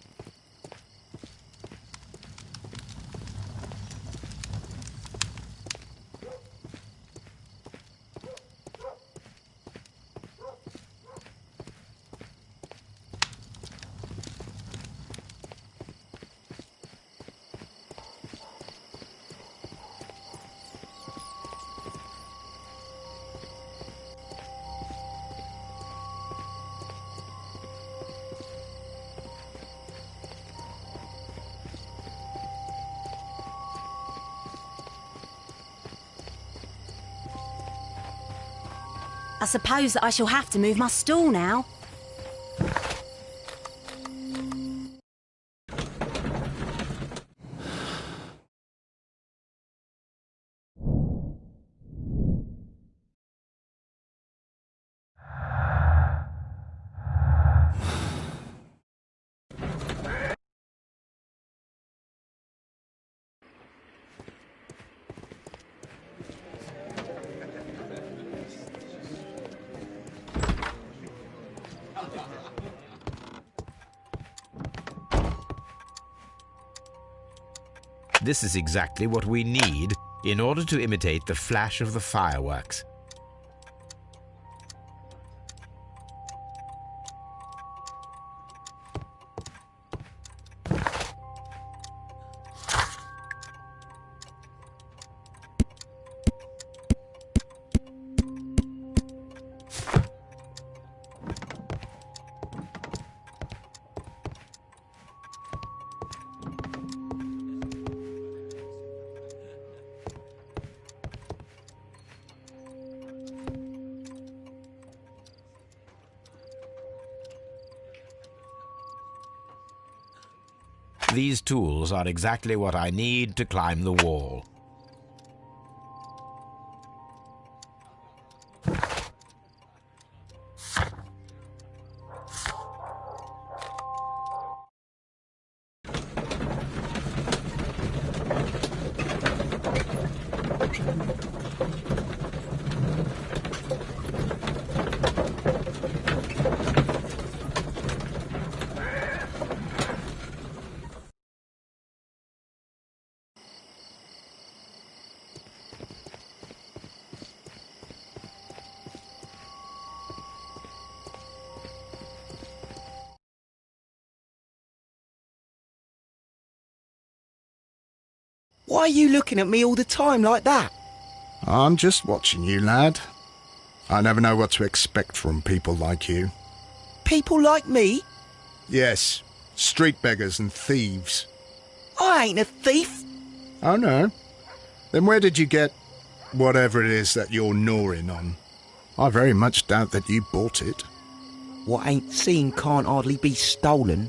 I suppose that I shall have to move my stool now. This is exactly what we need in order to imitate the flash of the fireworks. These tools are exactly what I need to climb the wall. Why are you looking at me all the time like that? I'm just watching you, lad. I never know what to expect from people like you. People like me? Yes, street beggars and thieves. I ain't a thief. Oh, no? Then where did you get whatever it is that you're gnawing on? I very much doubt that you bought it. What ain't seen can't hardly be stolen.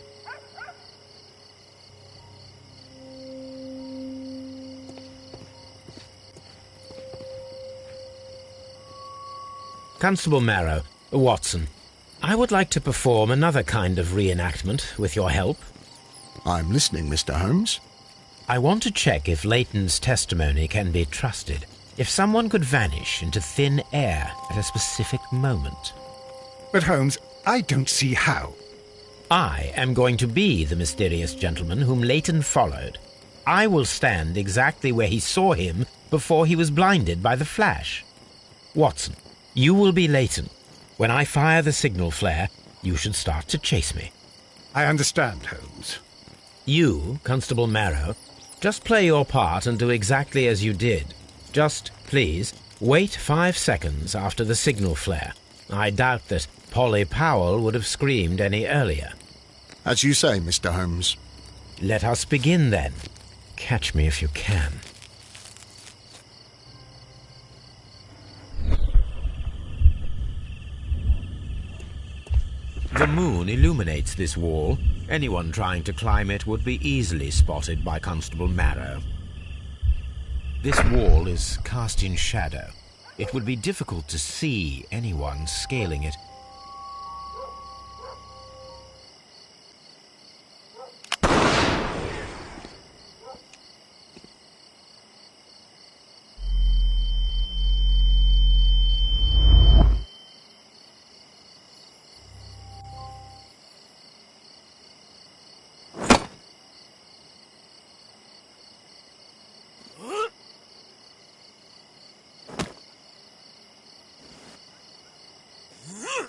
Constable Marrow, Watson, I would like to perform another kind of reenactment with your help. I'm listening, Mr. Holmes. I want to check if Leighton's testimony can be trusted. If someone could vanish into thin air at a specific moment. But Holmes, I don't see how. I am going to be the mysterious gentleman whom Leighton followed. I will stand exactly where he saw him before he was blinded by the flash. Watson, you will be Leighton. When I fire the signal flare, you should start to chase me. I understand, Holmes. You, Constable Marrow, just play your part and do exactly as you did. Just, please, wait 5 seconds after the signal flare. I doubt that Polly Powell would have screamed any earlier. As you say, Mr. Holmes. Let us begin, then. Catch me if you can. The moon illuminates this wall. Anyone trying to climb it would be easily spotted by Constable Marrow. This wall is cast in shadow. It would be difficult to see anyone scaling it.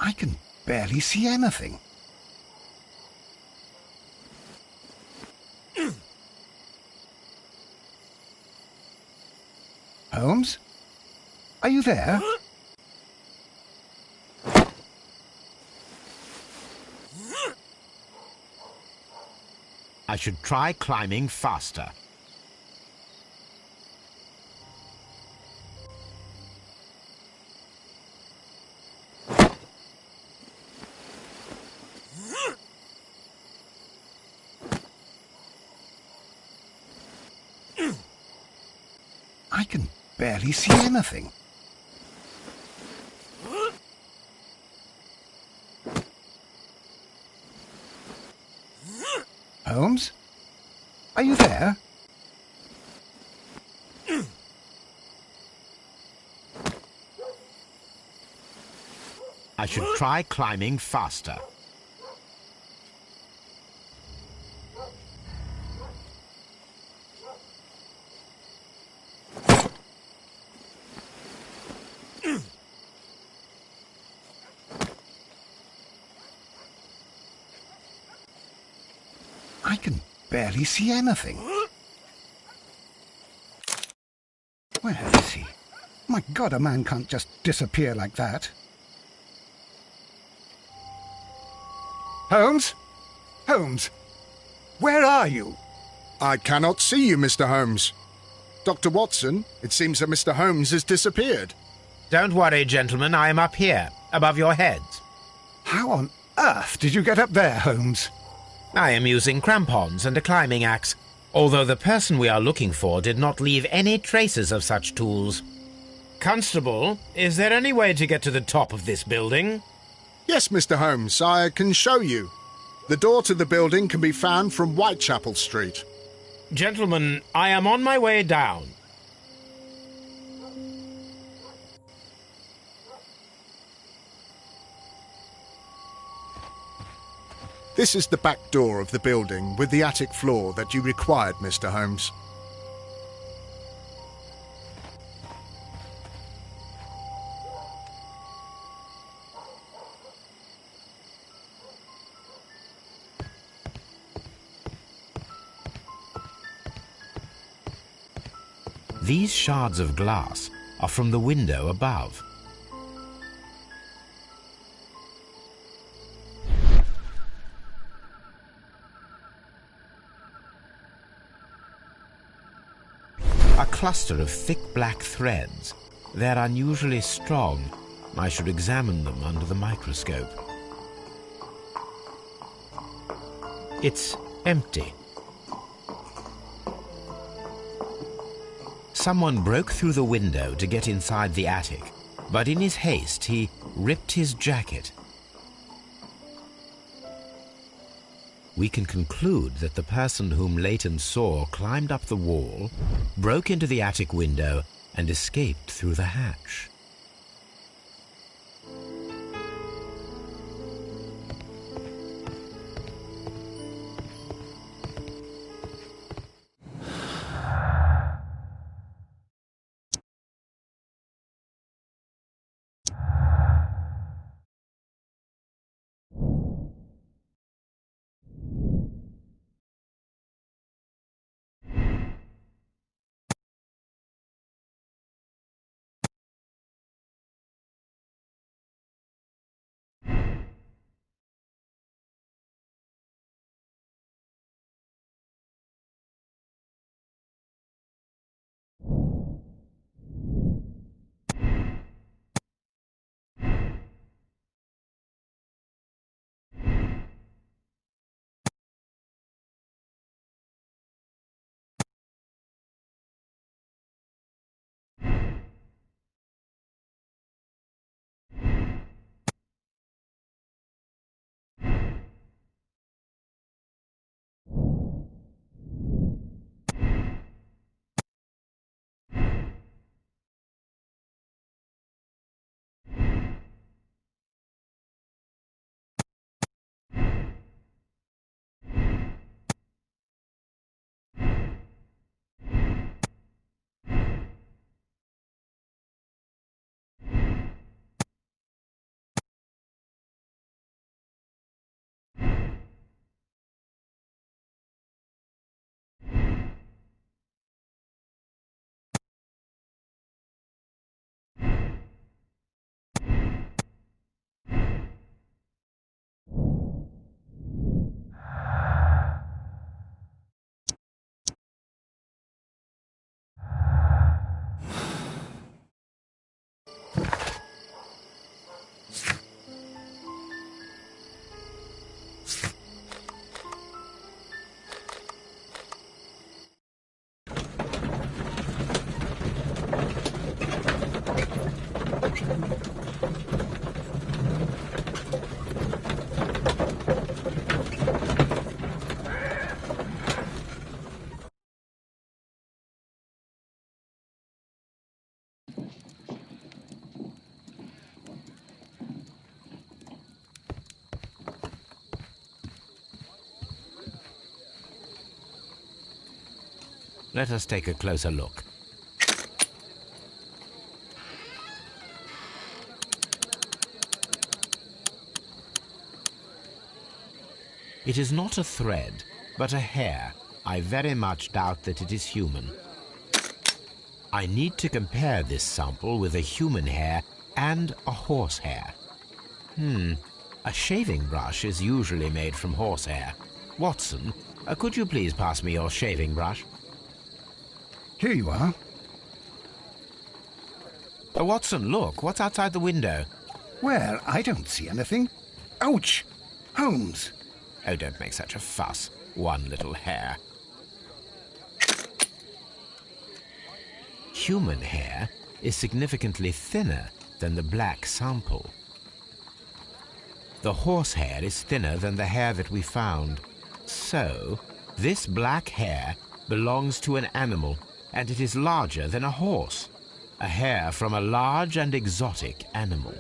I can barely see anything. Holmes? Are you there? I should try climbing faster. I can barely see anything. Holmes? Are you there? I should try climbing faster. I can barely see anything. Where is he? My God, a man can't just disappear like that. Holmes? Holmes? Where are you? I cannot see you, Mr. Holmes. Dr. Watson, it seems that Mr. Holmes has disappeared. Don't worry, gentlemen. I am up here, above your heads. How on earth did you get up there, Holmes? I am using crampons and a climbing axe, although the person we are looking for did not leave any traces of such tools. Constable, is there any way to get to the top of this building? Yes, Mr. Holmes, I can show you. The door to the building can be found from Whitechapel Street. Gentlemen, I am on my way down. This is the back door of the building with the attic floor that you required, Mr. Holmes. These shards of glass are from the window above. A cluster of thick black threads. They're unusually strong. I should examine them under the microscope. It's empty. Someone broke through the window to get inside the attic, but in his haste he ripped his jacket. We can conclude that the person whom Leighton saw climbed up the wall, broke into the attic window, and escaped through the hatch. Let us take a closer look. It is not a thread, but a hair. I very much doubt that it is human. I need to compare this sample with a human hair and a horse hair. A shaving brush is usually made from horsehair. Watson, could you please pass me your shaving brush? Here you are. Watson, look, what's outside the window? Well, I don't see anything. Ouch! Holmes! Oh, don't make such a fuss. One little hair. Human hair is significantly thinner than the black sample. The horsehair is thinner than the hair that we found. So, this black hair belongs to an animal, and it is larger than a horse. A hair from a large and exotic animal.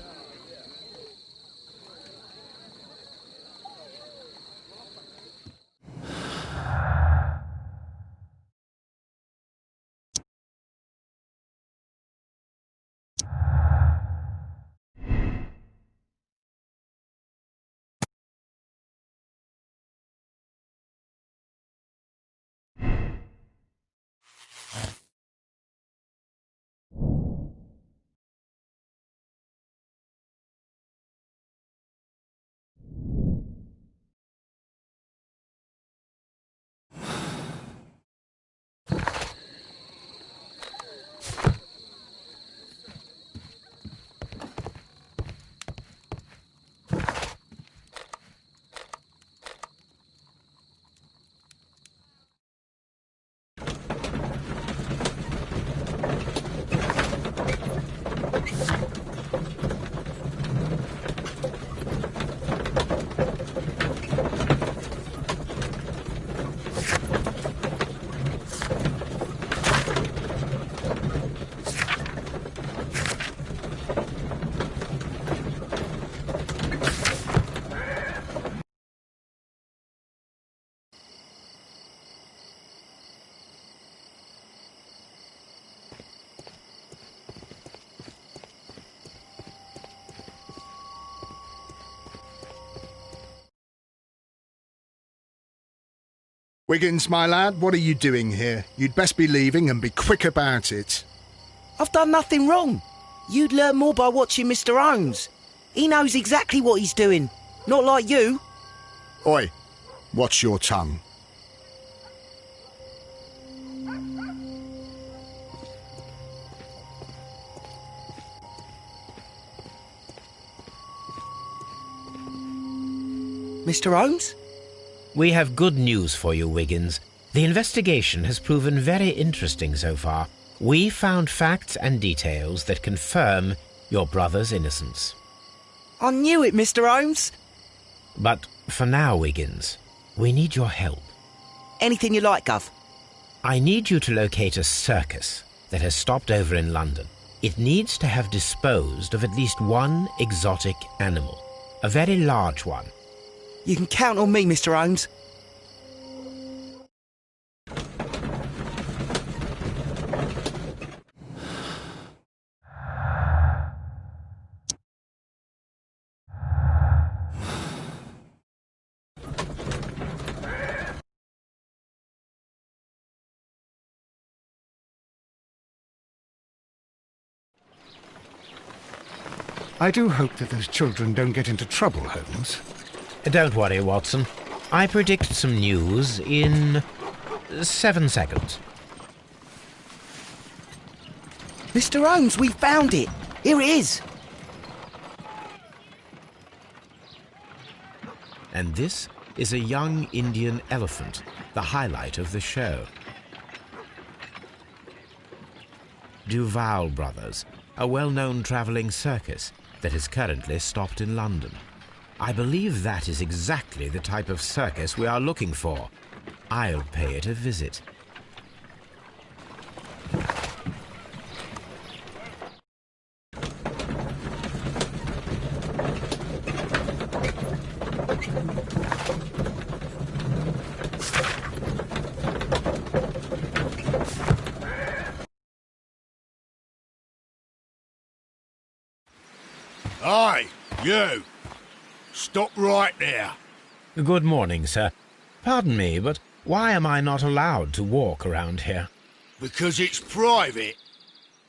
Wiggins, my lad, what are you doing here? You'd best be leaving and be quick about it. I've done nothing wrong. You'd learn more by watching Mr. Holmes. He knows exactly what he's doing. Not like you. Oi, watch your tongue. Mr. Holmes? We have good news for you, Wiggins. The investigation has proven very interesting so far. We found facts and details that confirm your brother's innocence. I knew it, Mr. Holmes. But for now, Wiggins, we need your help. Anything you like, Gov. I need you to locate a circus that has stopped over in London. It needs to have disposed of at least one exotic animal, a very large one. You can count on me, Mr. Holmes. I do hope that those children don't get into trouble, Holmes. Don't worry, Watson. I predict some news in 7 seconds. Mr. Holmes, we found it. Here it is. And this is a young Indian elephant, the highlight of the show. Duval Brothers, a well-known travelling circus that is currently stopped in London. I believe that is exactly the type of circus we are looking for. I'll pay it a visit. Aye, you! Stop right there. Good morning, sir. Pardon me, but why am I not allowed to walk around here? Because it's private.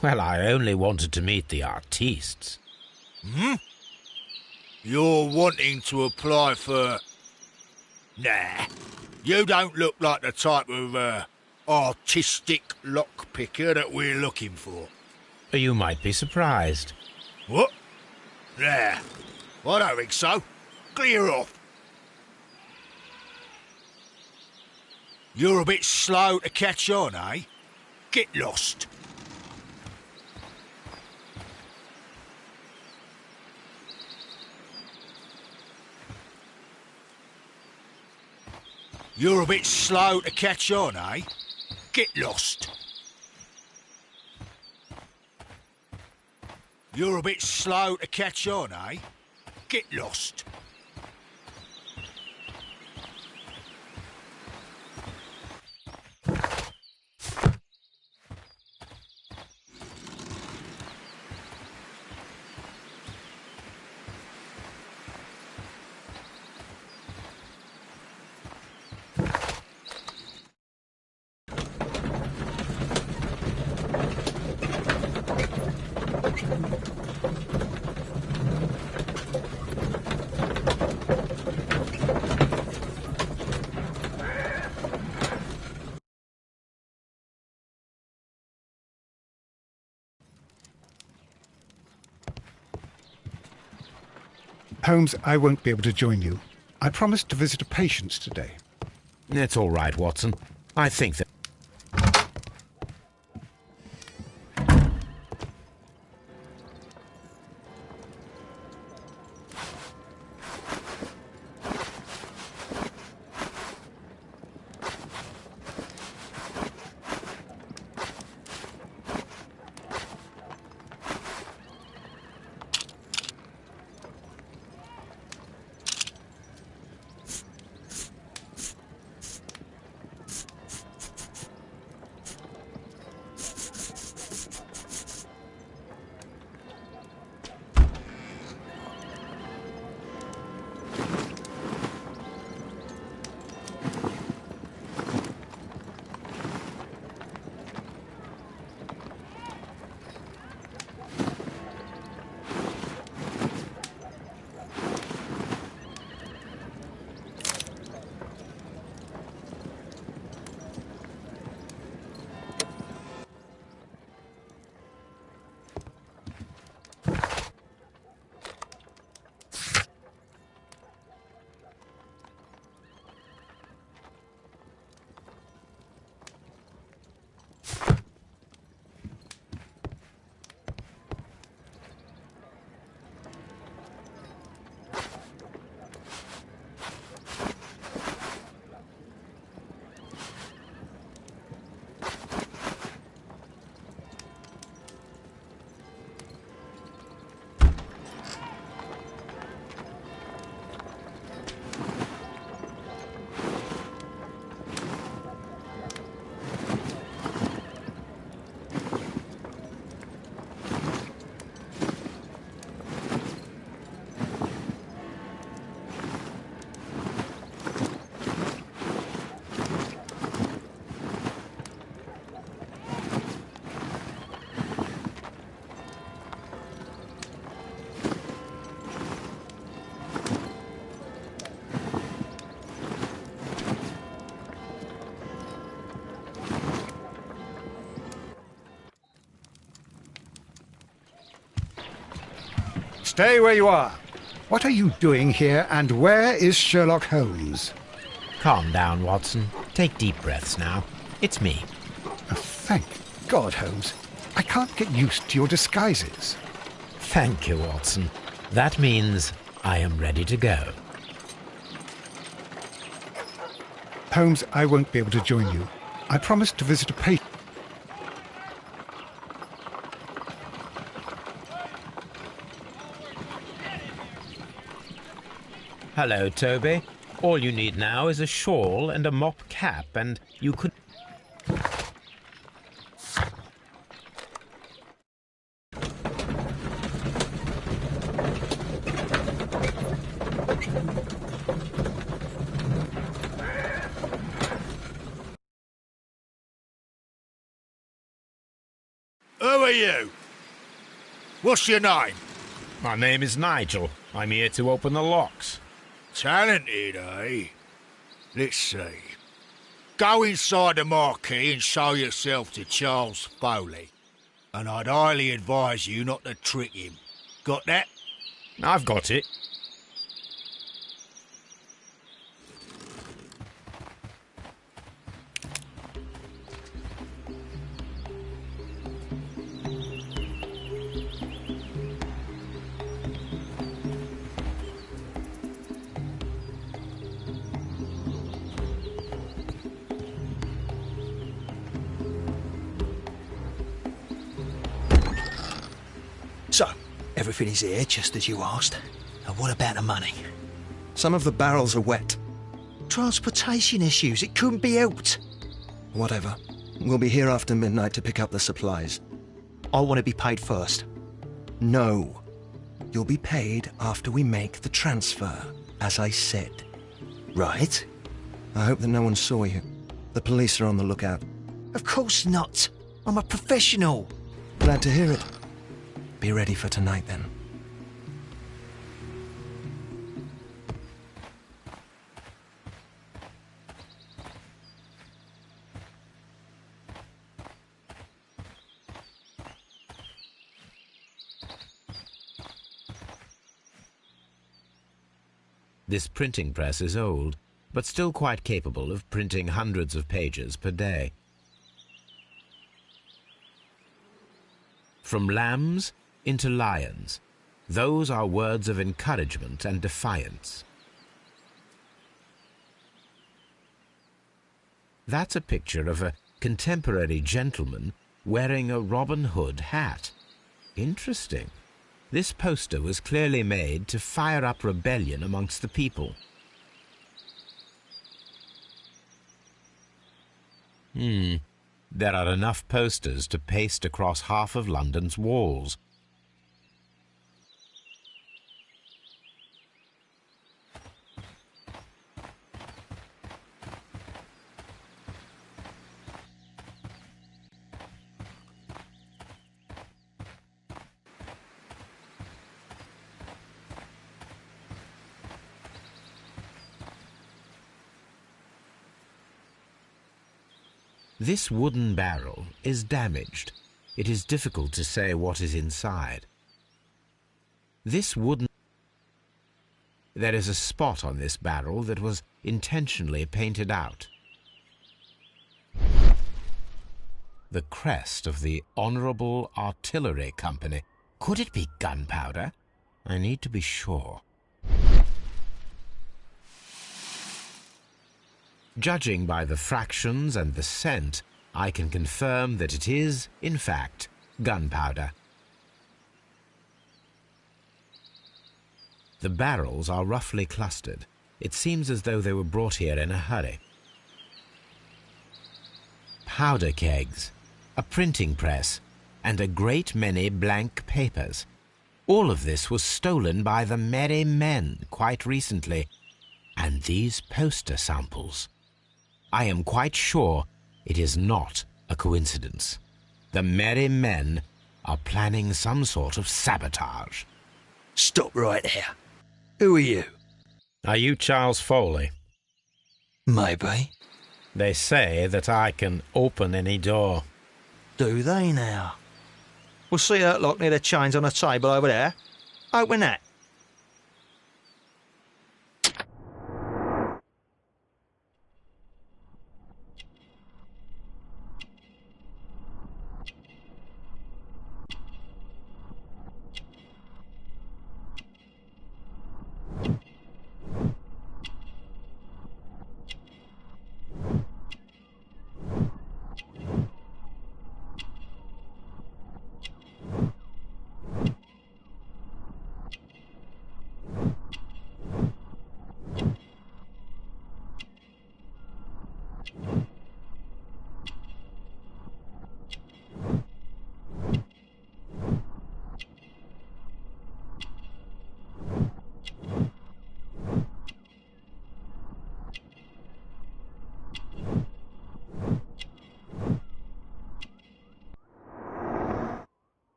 Well, I only wanted to meet the artistes. Hmm? You're wanting to apply for... Nah, you don't look like the type of, artistic lockpicker that we're looking for. You might be surprised. What? Nah, I don't think so. Clear off. You're a bit slow to catch on, eh? Get lost. You're a bit slow to catch on, eh? Get lost. You're a bit slow to catch on, eh? Get lost. Holmes, I won't be able to join you. I promised to visit a patient today. It's all right, Watson. I think that... Stay where you are. What are you doing here, and where is Sherlock Holmes? Calm down, Watson. Take deep breaths now. It's me. Oh, thank God, Holmes. I can't get used to your disguises. Thank you, Watson. That means I am ready to go. Holmes, I won't be able to join you. I promised to visit a patient. Hello, Toby. All you need now is a shawl and a mop cap, and you could... Who are you? What's your name? My name is Nigel. I'm here to open the locks. Talented, eh? Let's see. Go inside the marquee and show yourself to Charles Foley. And I'd highly advise you not to trick him. Got that? I've got it. So, everything is here, just as you asked. And what about the money? Some of the barrels are wet. Transportation issues, it couldn't be helped. Whatever. We'll be here after midnight to pick up the supplies. I want to be paid first. No. You'll be paid after we make the transfer, as I said. Right? I hope that no one saw you. The police are on the lookout. Of course not. I'm a professional. Glad to hear it. Be ready for tonight, then. This printing press is old, but still quite capable of printing hundreds of pages per day. From lambs into lions, those are words of encouragement and defiance. That's a picture of a contemporary gentleman wearing a Robin Hood hat. Interesting. This poster was clearly made to fire up rebellion amongst the people. There are enough posters to paste across half of London's walls. This wooden barrel is damaged. It is difficult to say what is inside. There is a spot on this barrel that was intentionally painted out. The crest of the Honourable Artillery Company. Could it be gunpowder? I need to be sure. Judging by the fractions and the scent, I can confirm that it is, in fact, gunpowder. The barrels are roughly clustered. It seems as though they were brought here in a hurry. Powder kegs, a printing press, and a great many blank papers. All of this was stolen by the Merry Men quite recently. And these poster samples. I am quite sure it is not a coincidence. The Merry Men are planning some sort of sabotage. Stop right there. Who are you? Are you Charles Foley? Maybe. They say that I can open any door. Do they now? We'll see that lock near the chains on the table over there. Open that.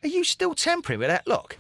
Are you still tampering with that lock?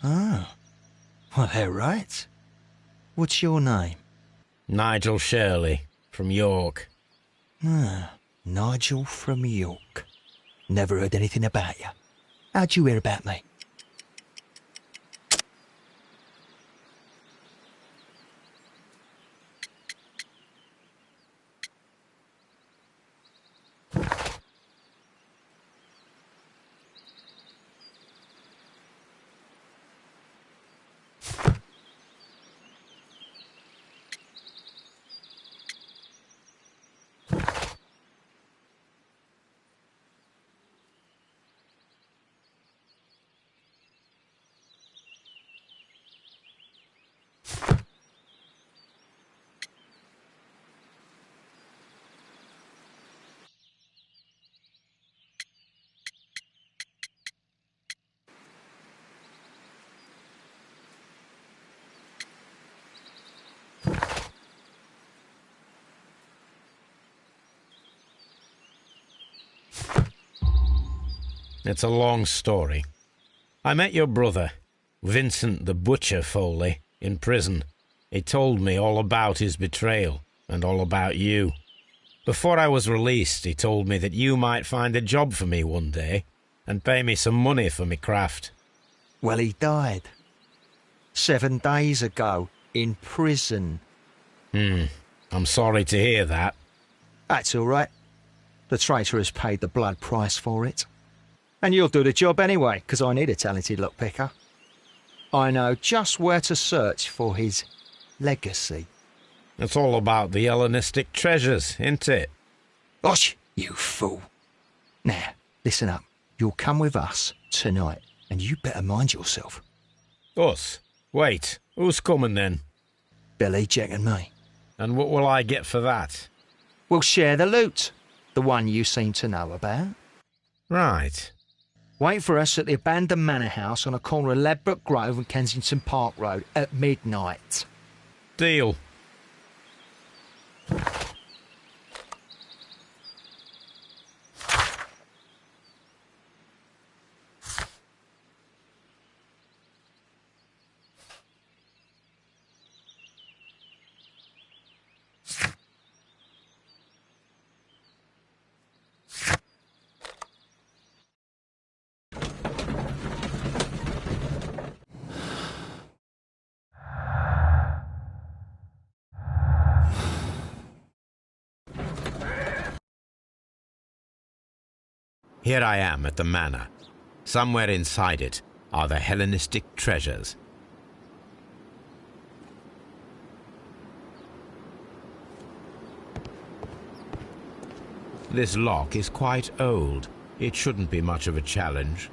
Ah, well, they're right. What's your name? Nigel Shirley, from York. Ah, Nigel from York. Never heard anything about you. How'd you hear about me? It's a long story. I met your brother, Vincent the Butcher Foley, in prison. He told me all about his betrayal and all about you. Before I was released, he told me that you might find a job for me one day and pay me some money for me craft. Well, he died 7 days ago in prison. I'm sorry to hear that. That's all right. The traitor has paid the blood price for it. And you'll do the job anyway, because I need a talented lockpicker. I know just where to search for his legacy. It's all about the Hellenistic treasures, isn't it? Osh, you fool. Now, listen up. You'll come with us tonight, and you better mind yourself. Us? Wait, who's coming then? Billy, Jack and me. And what will I get for that? We'll share the loot. The one you seem to know about. Right. Wait for us at the abandoned manor house on a corner of Ladbroke Grove and Kensington Park Road at midnight. Deal. Here I am at the manor. Somewhere inside it are the Hellenistic treasures. This lock is quite old. It shouldn't be much of a challenge.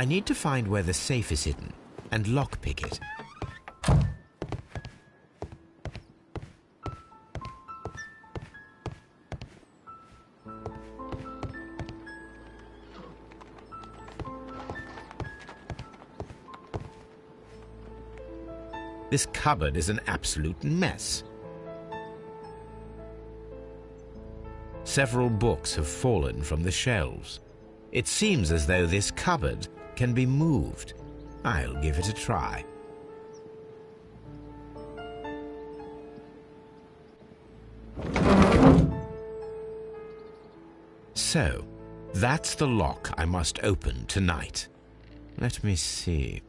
I need to find where the safe is hidden and lockpick it. This cupboard is an absolute mess. Several books have fallen from the shelves. It seems as though this cupboard can be moved. I'll give it a try. So, that's the lock I must open tonight. Let me see.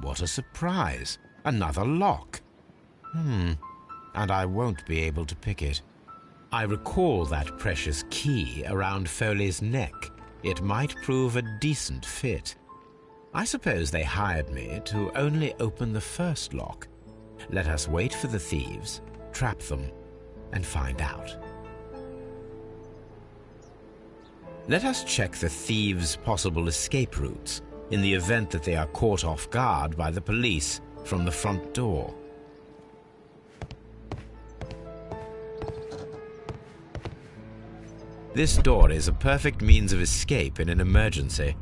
What a surprise! Another lock. And I won't be able to pick it. I recall that precious key around Foley's neck. It might prove a decent fit. I suppose they hired me to only open the first lock. Let us wait for the thieves, trap them, and find out. Let us check the thieves' possible escape routes in the event that they are caught off guard by the police from the front door. This door is a perfect means of escape in an emergency.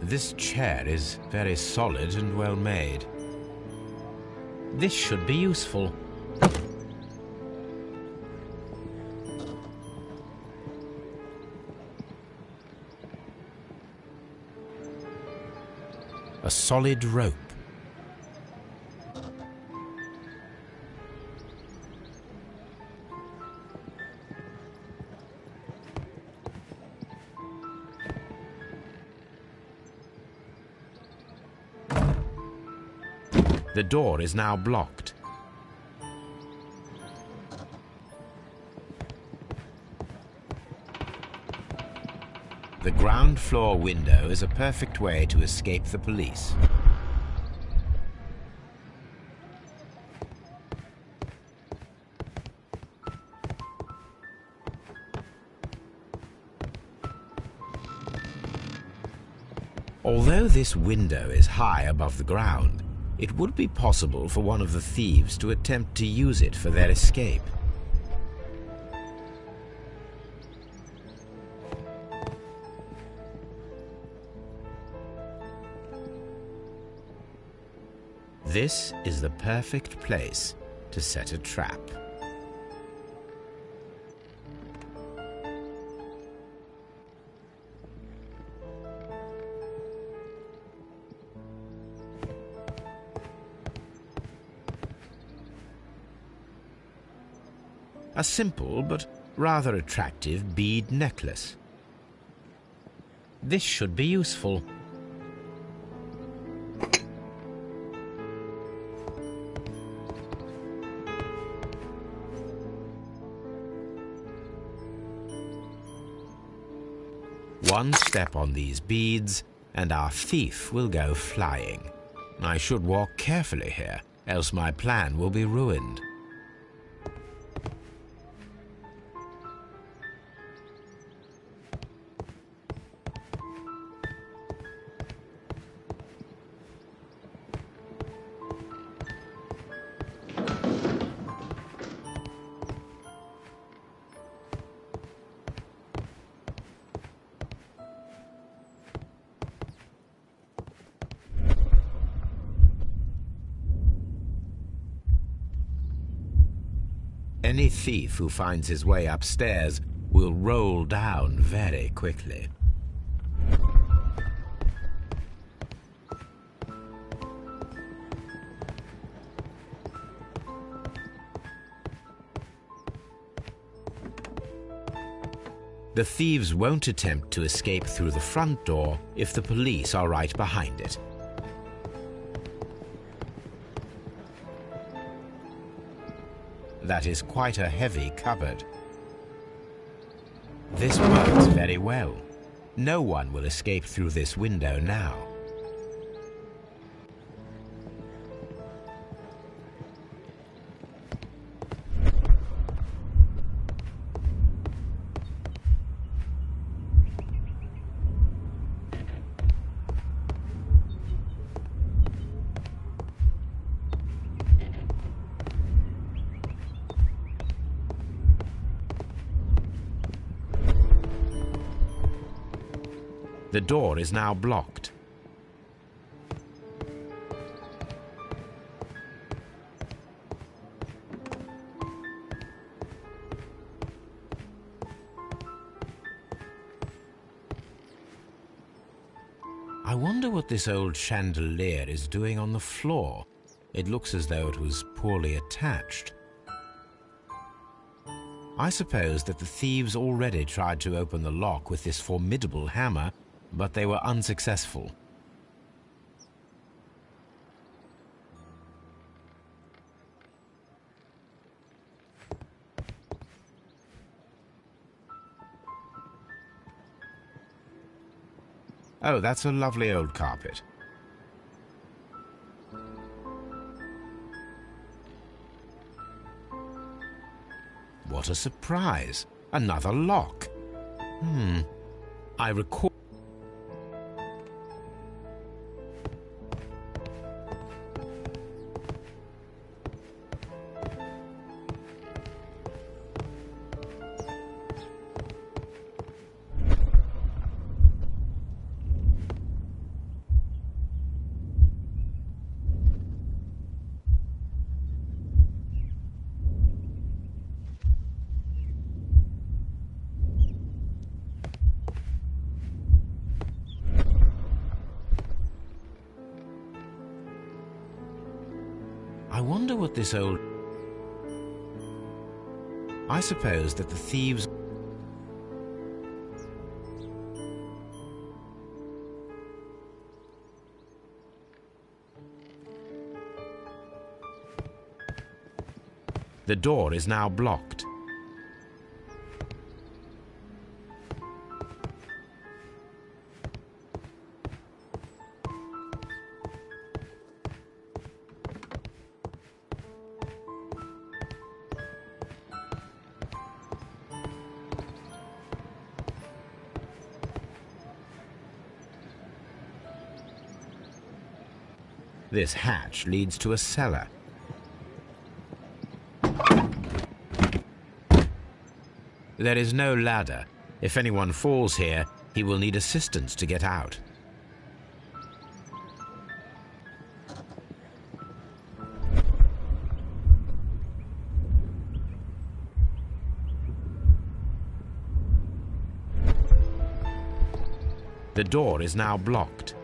This chair is very solid and well made. This should be useful. A solid rope. The door is now blocked. The ground floor window is a perfect way to escape the police. Although this window is high above the ground, it would be possible for one of the thieves to attempt to use it for their escape. This is the perfect place to set a trap. A simple but rather attractive bead necklace. This should be useful. One step on these beads, and our thief will go flying. I should walk carefully here, else my plan will be ruined. Any thief who finds his way upstairs will roll down very quickly. The thieves won't attempt to escape through the front door if the police are right behind it. That is quite a heavy cupboard. This works very well. No one will escape through this window now. The door is now blocked. I wonder what this old chandelier is doing on the floor. It looks as though it was poorly attached. I suppose that the thieves already tried to open the lock with this formidable hammer, but they were unsuccessful. Oh, that's a lovely old carpet. What a surprise! Another lock. I recall... I wonder what this old... I suppose that the thieves... The door is now blocked. This hatch leads to a cellar. There is no ladder. If anyone falls here, he will need assistance to get out. The door is now blocked.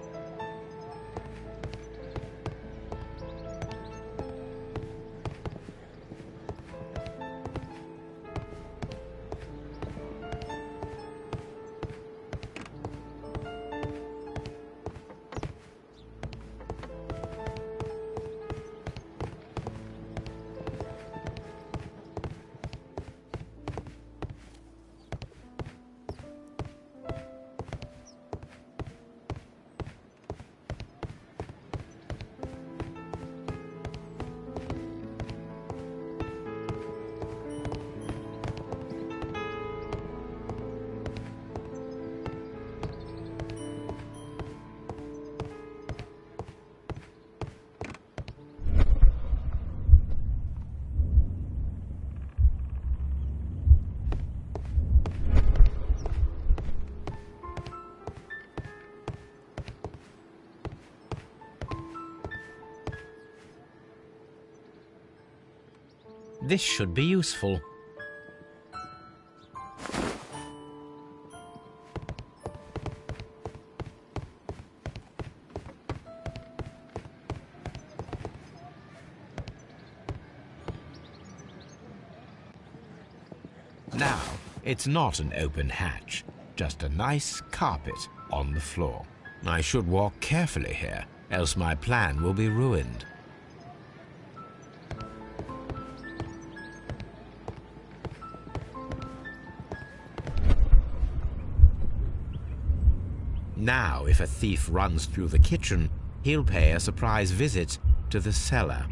This should be useful. Now, it's not an open hatch, just a nice carpet on the floor. I should walk carefully here, else my plan will be ruined. Now, if a thief runs through the kitchen, he'll pay a surprise visit to the cellar.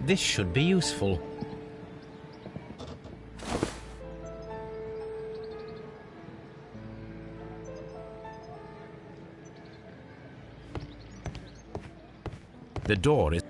This should be useful. The door is...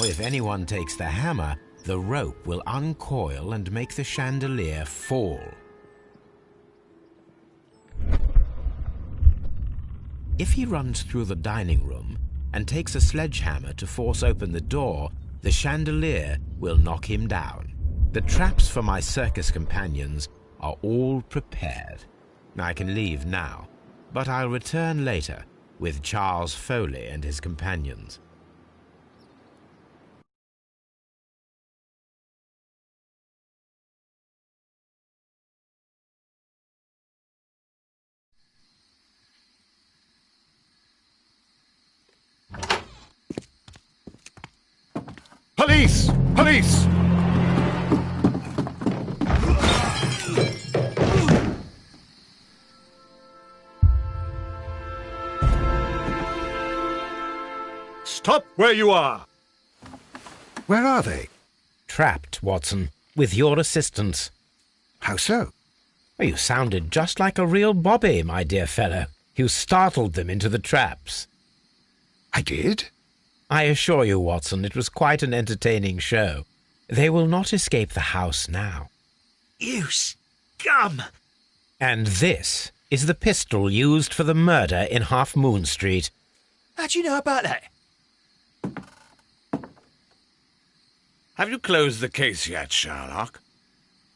If anyone takes the hammer, the rope will uncoil and make the chandelier fall. If he runs through the dining room and takes a sledgehammer to force open the door, the chandelier will knock him down. The traps for my circus companions are all prepared. I can leave now, but I'll return later with Charles Foley and his companions. Police! Police! Stop where you are! Where are they? Trapped, Watson, with your assistance. How so? You sounded just like a real bobby, my dear fellow. You startled them into the traps. I did? I assure you, Watson, it was quite an entertaining show. They will not escape the house now. You scum! And this is the pistol used for the murder in Half Moon Street. How do you know about that? Have you closed the case yet, Sherlock?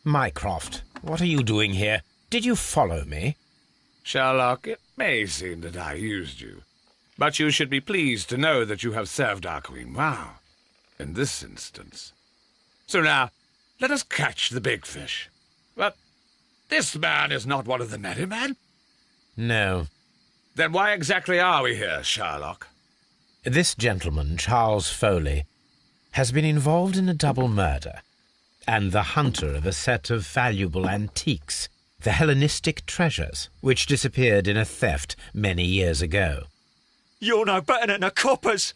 Mycroft, what are you doing here? Did you follow me? Sherlock, it may seem that I used you, but you should be pleased to know that you have served our Queen well, in this instance. So now, let us catch the big fish. But this man is not one of the merry men? No. Then why exactly are we here, Sherlock? This gentleman, Charles Foley, has been involved in a double murder, and the hunter of a set of valuable antiques, the Hellenistic treasures, which disappeared in a theft many years ago. You're no better than the coppers.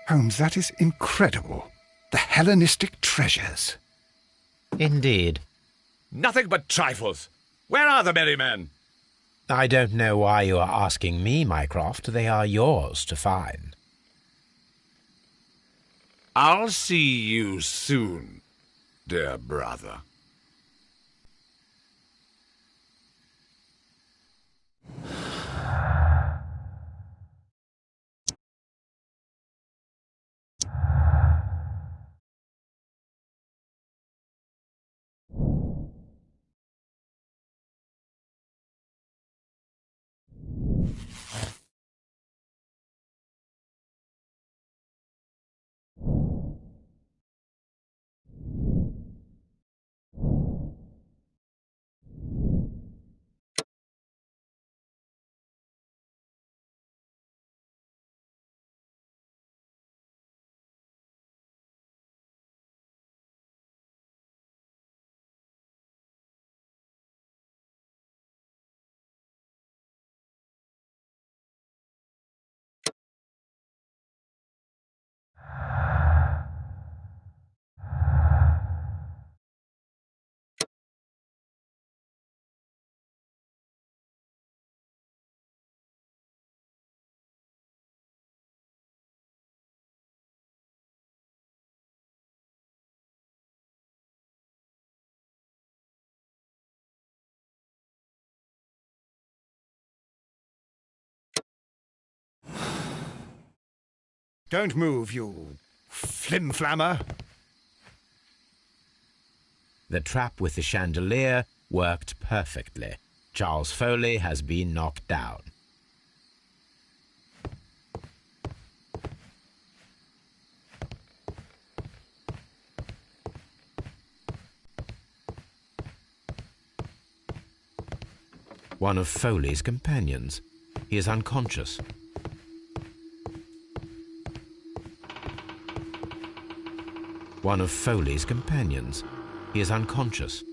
Holmes, that is incredible. The Hellenistic treasures. Indeed. Nothing but trifles. Where are the merry men? I don't know why you are asking me, Mycroft. They are yours to find. I'll see you soon, dear brother. Don't move, you flim-flammer. The trap with the chandelier worked perfectly. Charles Foley has been knocked down. One of Foley's companions. He is unconscious. One of Foley's companions. He is unconscious.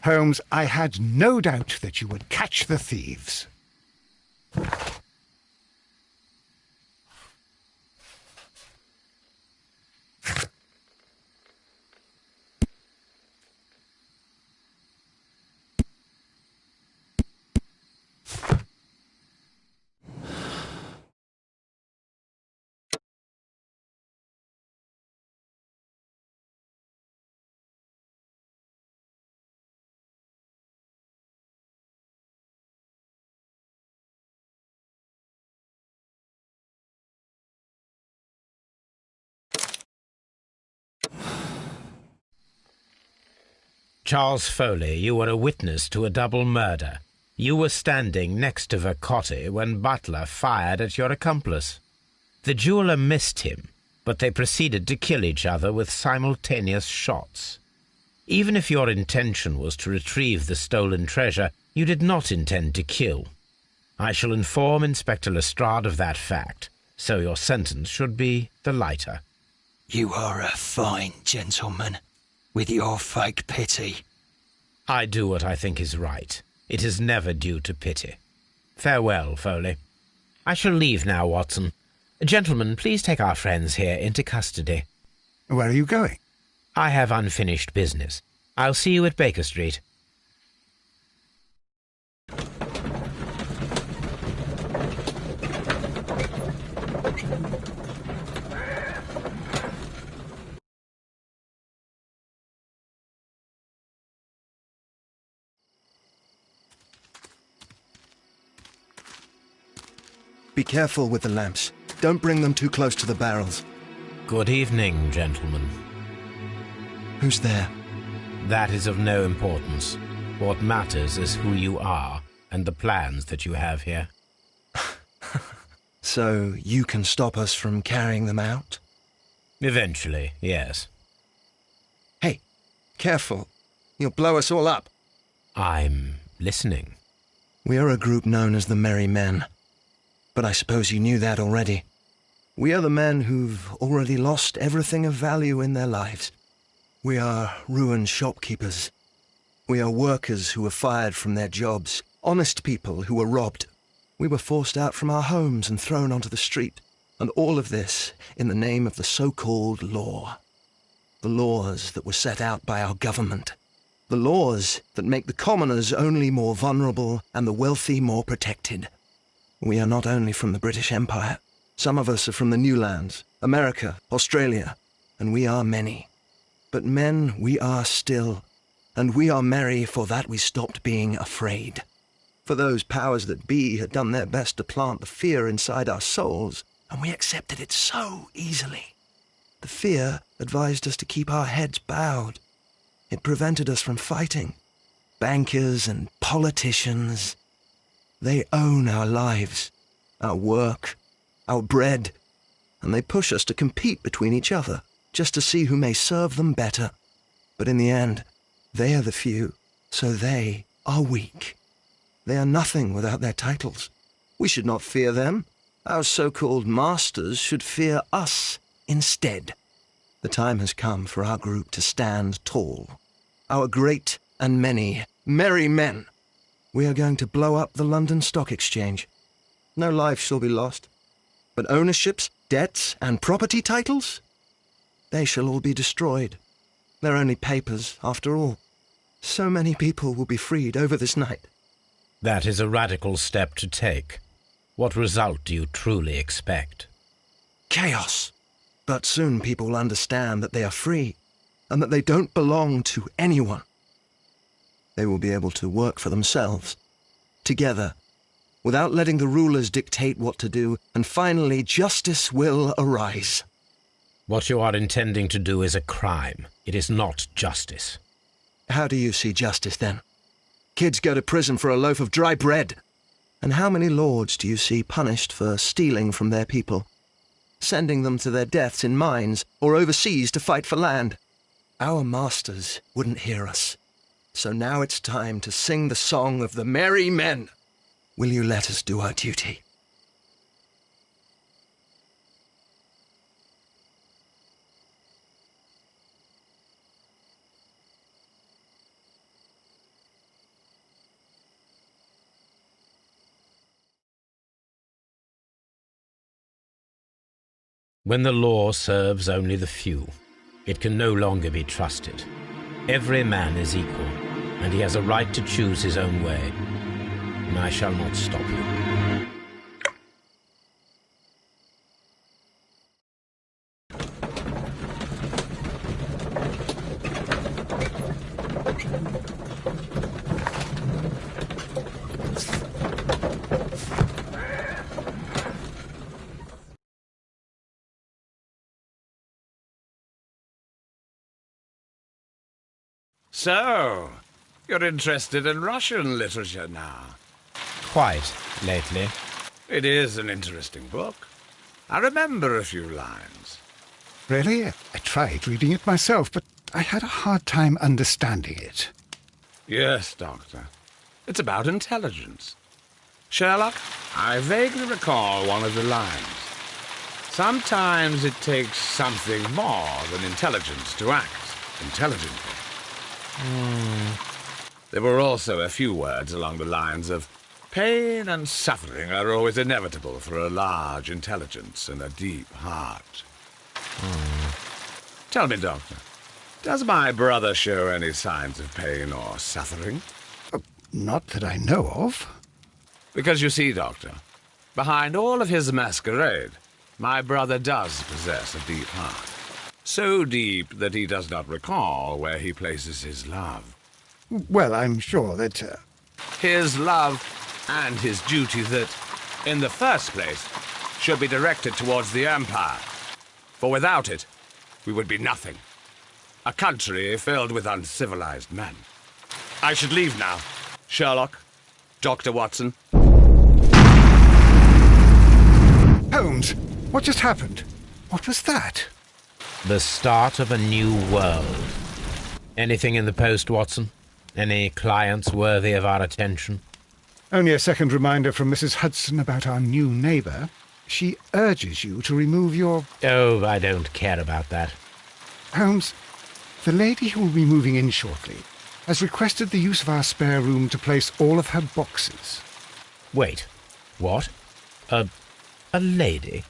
Holmes, I had no doubt that you would catch the thieves. Charles Foley, you were a witness to a double murder. You were standing next to Vercotti when Butler fired at your accomplice. The jeweller missed him, but they proceeded to kill each other with simultaneous shots. Even if your intention was to retrieve the stolen treasure, you did not intend to kill. I shall inform Inspector Lestrade of that fact, so your sentence should be the lighter. You are a fine gentleman, with your fake pity. I do what I think is right. It is never due to pity. Farewell, Foley. I shall leave now, Watson. Gentlemen, please take our friends here into custody. Where are you going? I have unfinished business. I'll see you at Baker Street. Be careful with the lamps. Don't bring them too close to the barrels. Good evening, gentlemen. Who's there? That is of no importance. What matters is who you are and the plans that you have here. So you can stop us from carrying them out? Eventually, yes. Hey, careful. You'll blow us all up. I'm listening. We are a group known as the Merry Men. But I suppose you knew that already. We are the men who've already lost everything of value in their lives. We are ruined shopkeepers. We are workers who were fired from their jobs. Honest people who were robbed. We were forced out from our homes and thrown onto the street. And all of this in the name of the so-called law. The laws that were set out by our government. The laws that make the commoners only more vulnerable and the wealthy more protected. We are not only from the British Empire. Some of us are from the New Lands, America, Australia, and we are many. But men we are still, and we are merry for that we stopped being afraid. For those powers that be had done their best to plant the fear inside our souls, and we accepted it so easily. The fear advised us to keep our heads bowed. It prevented us from fighting. Bankers and politicians... They own our lives, our work, our bread, and they push us to compete between each other, just to see who may serve them better. But in the end, they are the few, so they are weak. They are nothing without their titles. We should not fear them. Our so-called masters should fear us instead. The time has come for our group to stand tall. Our great and many merry men. We are going to blow up the London Stock Exchange. No life shall be lost. But ownerships, debts, and property titles? They shall all be destroyed. They're only papers, after all. So many people will be freed over this night. That is a radical step to take. What result do you truly expect? Chaos. But soon people will understand that they are free, and that they don't belong to anyone. They will be able to work for themselves, together, without letting the rulers dictate what to do, and finally justice will arise. What you are intending to do is a crime. It is not justice. How do you see justice, then? Kids go to prison for a loaf of dry bread. And how many lords do you see punished for stealing from their people, sending them to their deaths in mines or overseas to fight for land? Our masters wouldn't hear us. So now it's time to sing the song of the merry men. Will you let us do our duty? When the law serves only the few, it can no longer be trusted. Every man is equal, and he has a right to choose his own way. And I shall not stop you. So, you're interested in Russian literature now? Quite, lately. It is an interesting book. I remember a few lines. Really? I tried reading it myself, but I had a hard time understanding it. Yes, Doctor. It's about intelligence. Sherlock, I vaguely recall one of the lines. Sometimes it takes something more than intelligence to act intelligently. There were also a few words along the lines of, pain and suffering are always inevitable for a large intelligence and a deep heart. Tell me, Doctor, does my brother show any signs of pain or suffering? Not that I know of. Because you see, Doctor, behind all of his masquerade, my brother does possess a deep heart. So deep that he does not recall where he places his love. Well, I'm sure that... His love and his duty that, in the first place, should be directed towards the Empire. For without it, we would be nothing. A country filled with uncivilized men. I should leave now. Sherlock, Dr. Watson. Holmes, what just happened? What was that? The start of a new world. Anything in the post, Watson? Any clients worthy of our attention? Only a second reminder from Mrs. Hudson about our new neighbour. She urges you to remove your... Oh, I don't care about that. Holmes, the lady who will be moving in shortly has requested the use of our spare room to place all of her boxes. Wait, what? A lady?